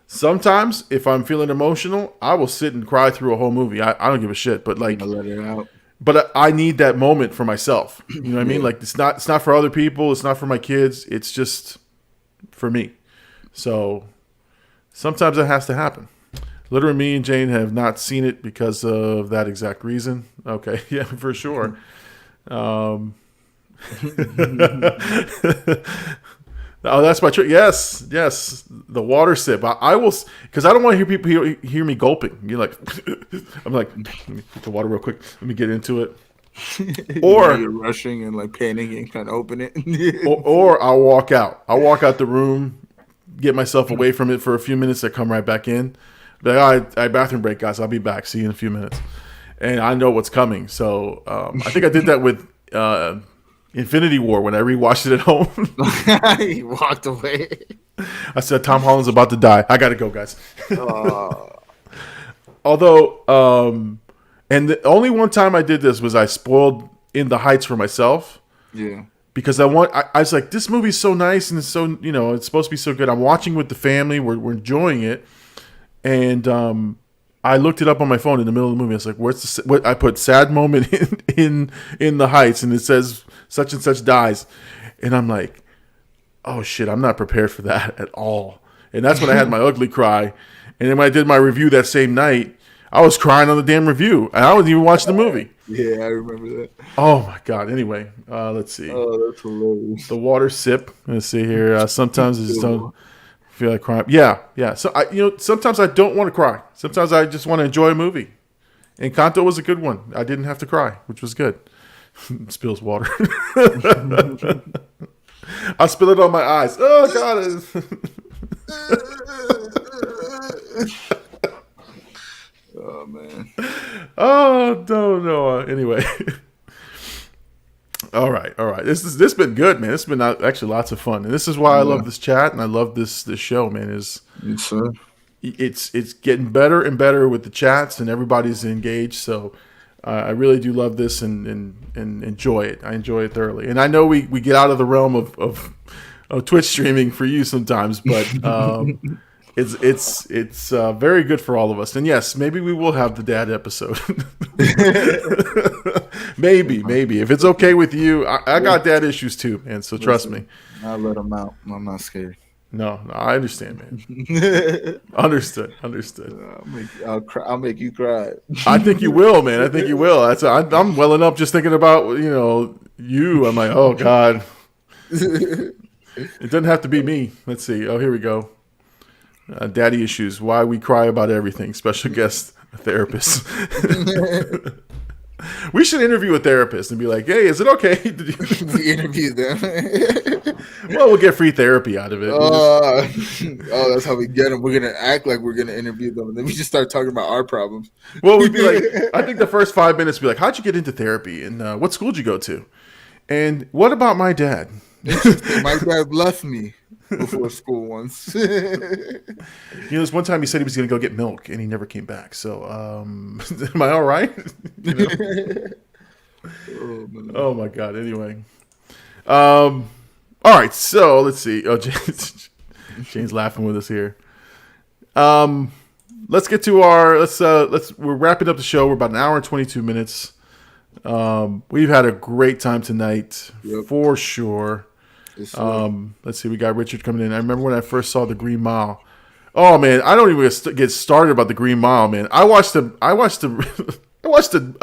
Sometimes, if I'm feeling emotional, I will sit and cry through a whole movie. I don't give a shit, but like, let it out. But I need that moment for myself. You know what I mean? Like, it's not for other people. It's not for my kids. It's just for me. So sometimes that has to happen. Literally, me and Jane have not seen it because of that exact reason. Okay, yeah, for sure. Oh, that's my trick. Yes, the water sip. I will, because I don't want to hear people hear me gulping. You're like, I'm like, let me get the water real quick. Let me get into it. Or you're rushing and like panicking and trying to open it. or I'll walk out. I'll walk out the room, get myself away from it for a few minutes. I come right back in. Like, all right, bathroom break, guys. I'll be back. See you in a few minutes. And I know what's coming. So I think I did that with Infinity War when I rewatched it at home. He walked away. I said, Tom Holland's about to die. I got to go, guys. Although, and the only one time I did this was I spoiled In the Heights for myself. Yeah. Because I was like, this movie's so nice and it's so, you know, it's supposed to be so good. I'm watching with the family. We're enjoying it. and I looked it up on my phone in the middle of the movie. I was like, what? I put sad moment in the Heights, and it says such and such dies, and I'm like, oh shit, I'm not prepared for that at all. And that's when I had my ugly cry. And then when I did my review that same night, I was crying on the damn review, and I wasn't even watching the movie. Yeah, I remember that. Oh my god. Anyway, let's see. Oh, that's hilarious. The water sip. Let's see here. Sometimes I just don't feel like crying. Yeah. So sometimes I don't want to cry. Sometimes I just want to enjoy a movie. And Kanto was a good one. I didn't have to cry, which was good. Spills water. I'll spill it on my eyes. Oh god. Oh man. Oh no. Anyway. All right. This has been good, man. It's been actually lots of fun, and this is why I love this chat and I love this show, man. Yes, sir. It's getting better and better with the chats, and everybody's engaged. So I really do love this and enjoy it. I enjoy it thoroughly, and I know we get out of the realm of Twitch streaming for you sometimes, but it's very good for all of us. And yes, maybe we will have the dad episode. maybe if it's okay with you. I got dad issues too, man. So trust me. I'll let him out. I'm not scared. No, I understand, man. Understood. I'll make you cry. I think you will, man. I think you will. I'm welling up just thinking about you. I'm like, oh god. It doesn't have to be me. Let's see. Oh, here we go. Daddy issues. Why we cry about everything. Special guest therapist. We should interview a therapist and be like, hey, is it okay? We interview them. Well, we'll get free therapy out of it. That's how we get them. We're going to act like we're going to interview them. And then we just start talking about our problems. Well, we'd be like, I think the first 5 minutes would be like, how'd you get into therapy? And what school did you go to? And what about my dad? My dad left me before school once. This one time he said he was going to go get milk, and he never came back. So, am I all right? Oh my god. Anyway, all right. So let's see. Oh, Jane's laughing with us here. Let's get to our. We're wrapping up the show. We're about an hour and 22 minutes. We've had a great time tonight, for sure. Let's see, we got Richard coming in. I remember when I first saw the Green Mile. Oh man, I don't even get started about the Green Mile, man. I watched a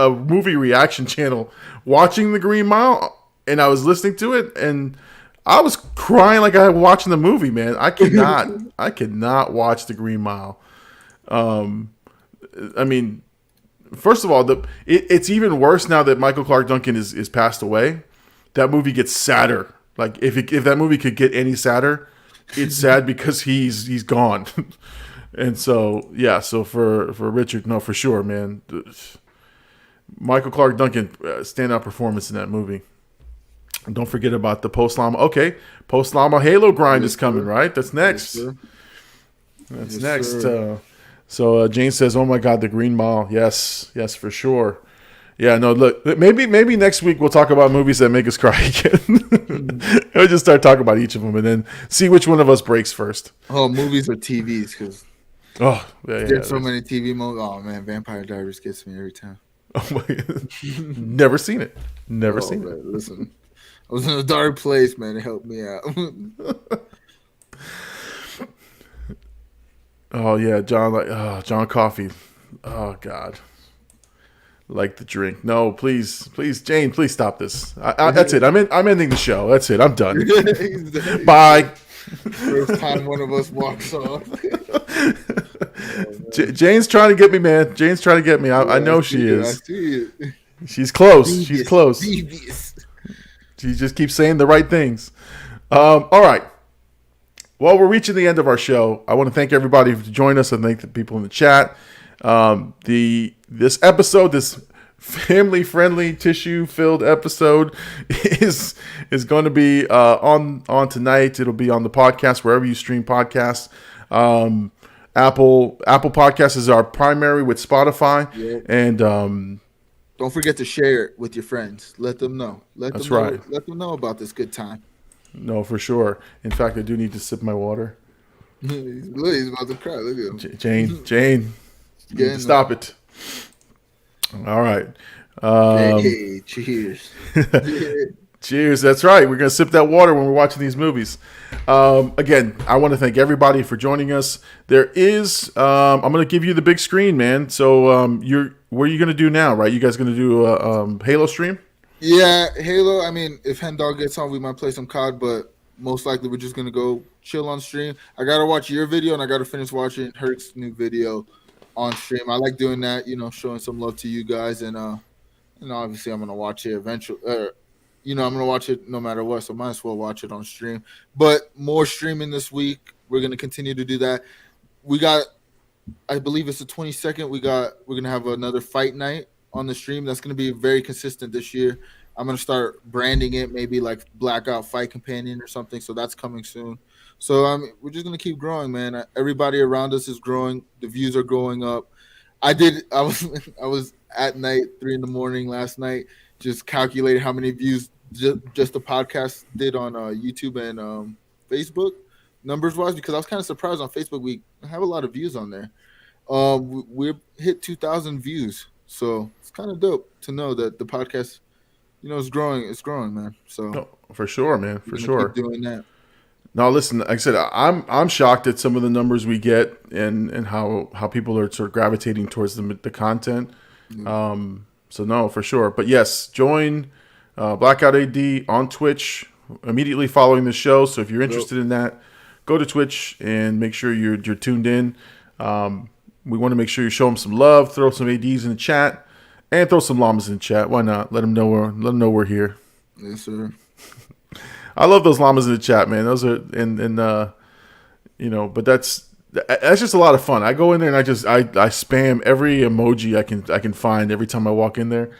movie reaction channel watching the Green Mile, and I was listening to it, and I was crying like I was watching the movie, man. I cannot watch the Green Mile. I mean, first of all, it's even worse now that Michael Clark Duncan is passed away. That movie gets sadder. Like if that movie could get any sadder, it's sad because he's gone. And so yeah, so for Richard, no, for sure, man. Michael Clark Duncan, standout performance in that movie. And don't forget about the Post Llama. Okay, Post Llama Halo grind is coming, right? That's next. That's next. So Jane says, "Oh my God, the Green Mile." Yes, for sure. Yeah, no, look, maybe next week we'll talk about movies that make us cry again. We'll just start talking about each of them and then see which one of us breaks first. Oh, movies or TVs? Because there's so many TV movies. Oh man, Vampire Diaries gets me every time. Oh my God. Never seen it. Never seen it. Listen, I was in a dark place, man. It helped me out. Oh yeah, John Coffey. Oh God. Like the drink. No, please, Jane, please stop this. That's it. I'm ending the show. That's it. I'm done. Bye. First time one of us walks off. Jane's trying to get me, man. Jane's trying to get me. I know she is. I see it. She's close. She's close. She just keeps saying the right things. All right. Well, we're reaching the end of our show. I want to thank everybody for joining us. I thank the people in the chat. This episode, this family-friendly, tissue-filled episode, is going to be on tonight. It'll be on the podcast wherever you stream podcasts. Apple Podcast is our primary with Spotify, and don't forget to share it with your friends. Let them know. Let them know about this good time. No, for sure. In fact, I do need to sip my water. He's about to cry. Look at him. Jane, you need to stop it. All right. Hey, cheers. Cheers. That's right. We're going to sip that water when we're watching these movies. Again, I want to thank everybody for joining us. There is, I'm going to give you the big screen, man. So what are you going to do now, right? You guys going to do a Halo stream? Yeah, Halo. I mean, if Hendog gets on, we might play some COD, but most likely we're just going to go chill on stream. I got to watch your video, and I got to finish watching Herc's new video on stream. I like doing that, showing some love to you guys. And, obviously I'm going to watch it eventually. I'm going to watch it no matter what, so might as well watch it on stream. But more streaming this week. We're going to continue to do that. We got, I believe it's the 22nd. We're going to have another fight night on the stream. That's going to be very consistent this year. I'm going to start branding it, maybe like Blackout Fight Companion or something. So that's coming soon. So we're just going to keep growing, man. Everybody around us is growing. The views are going up. I was at night 3 a.m. last night, just calculated how many views just the podcast did on YouTube and Facebook, numbers wise, because I was kind of surprised on Facebook. We have a lot of views on there. We hit 2,000 views, so it's kind of dope to know that the podcast, is growing. It's growing, man. So No, for sure, man, for sure. Keep doing that. No, listen. Like I said, I'm shocked at some of the numbers we get and how people are sort of gravitating towards the content. Mm-hmm. So no, for sure. But yes, join Blackout AD on Twitch immediately following the show. So if you're interested in that, go to Twitch and make sure you're tuned in. We want to make sure you show them some love, throw some ADs in the chat, and throw some llamas in the chat. Why not? Let them know we're here. Yes, sir. I love those llamas in the chat, man. Those are but that's just a lot of fun. I go in there and I spam every emoji I can find every time I walk in there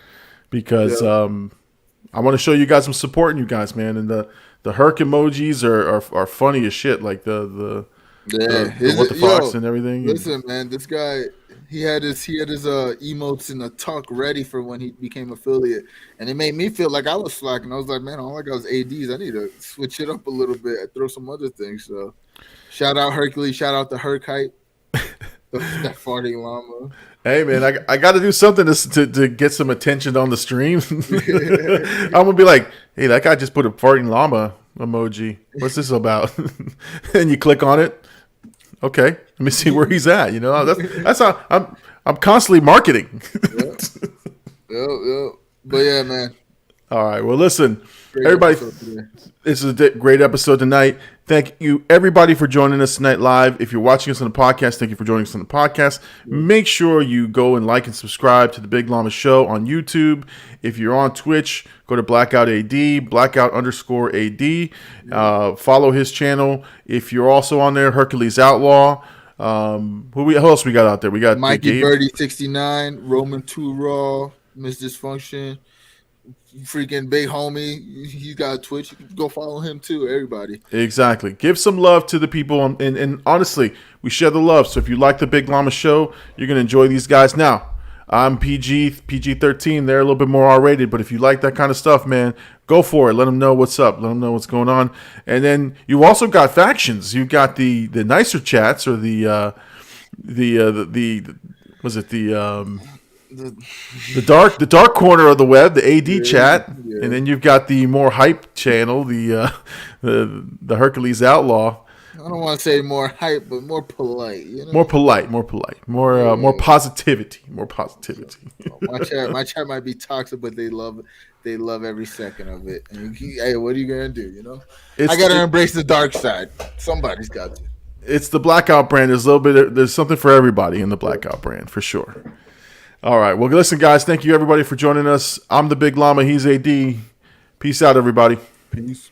because I want to show you guys some support in you guys, man. And the Herc emojis are funny as shit, like the what the fox and everything. Listen, man, this guy he had his emotes and the talk ready for when he became affiliate, and it made me feel like I was slacking. I was like, man, all I got was ADs. I need to switch it up a little bit and throw some other things. So, shout out Hercules, shout out the Herc hype, that farting llama. Hey, man, I got to do something to get some attention on the stream. I'm gonna be like, hey, that guy just put a farting llama emoji. What's this about? And you click on it. Okay, let me see where he's at. That's how I'm constantly marketing. Yep. But yeah, man. All right. Well, listen, everybody. This is a great episode tonight. Thank you, everybody, for joining us tonight live. If you're watching us on the podcast, thank you for joining us on the podcast. Make sure you go and like and subscribe to the Big Llama Show on YouTube. If you're on Twitch, go to Blackout AD, Blackout_AD. Follow his channel. If you're also on there, Hercules Outlaw. Who else we got out there? We got Mikey Birdie 69, Roman 2 Raw, Miss Dysfunction. Freaking big homie, he's got a Twitch. You can go follow him too. Everybody, exactly. Give some love to the people, and honestly, we share the love. So if you like the Big Llama Show, you're gonna enjoy these guys. Now, I'm PG-13. They're a little bit more R-rated, but if you like that kind of stuff, man, go for it. Let them know what's up. Let them know what's going on. And then you also got factions. You got the nicer chats, or the dark corner of the web, the AD chat, and then you've got the more hype channel, the Hercules Outlaw. I don't want to say more hype, but more polite. More polite, more positivity, more positivity. My chat might be toxic, but they love every second of it. And hey, what are you gonna do? I gotta embrace the dark side. Somebody's got to. It's the Blackout brand. There's something for everybody in the Blackout brand for sure. All right. Well, listen, guys. Thank you, everybody, for joining us. I'm the Big Llama. He's AD. Peace out, everybody. Peace.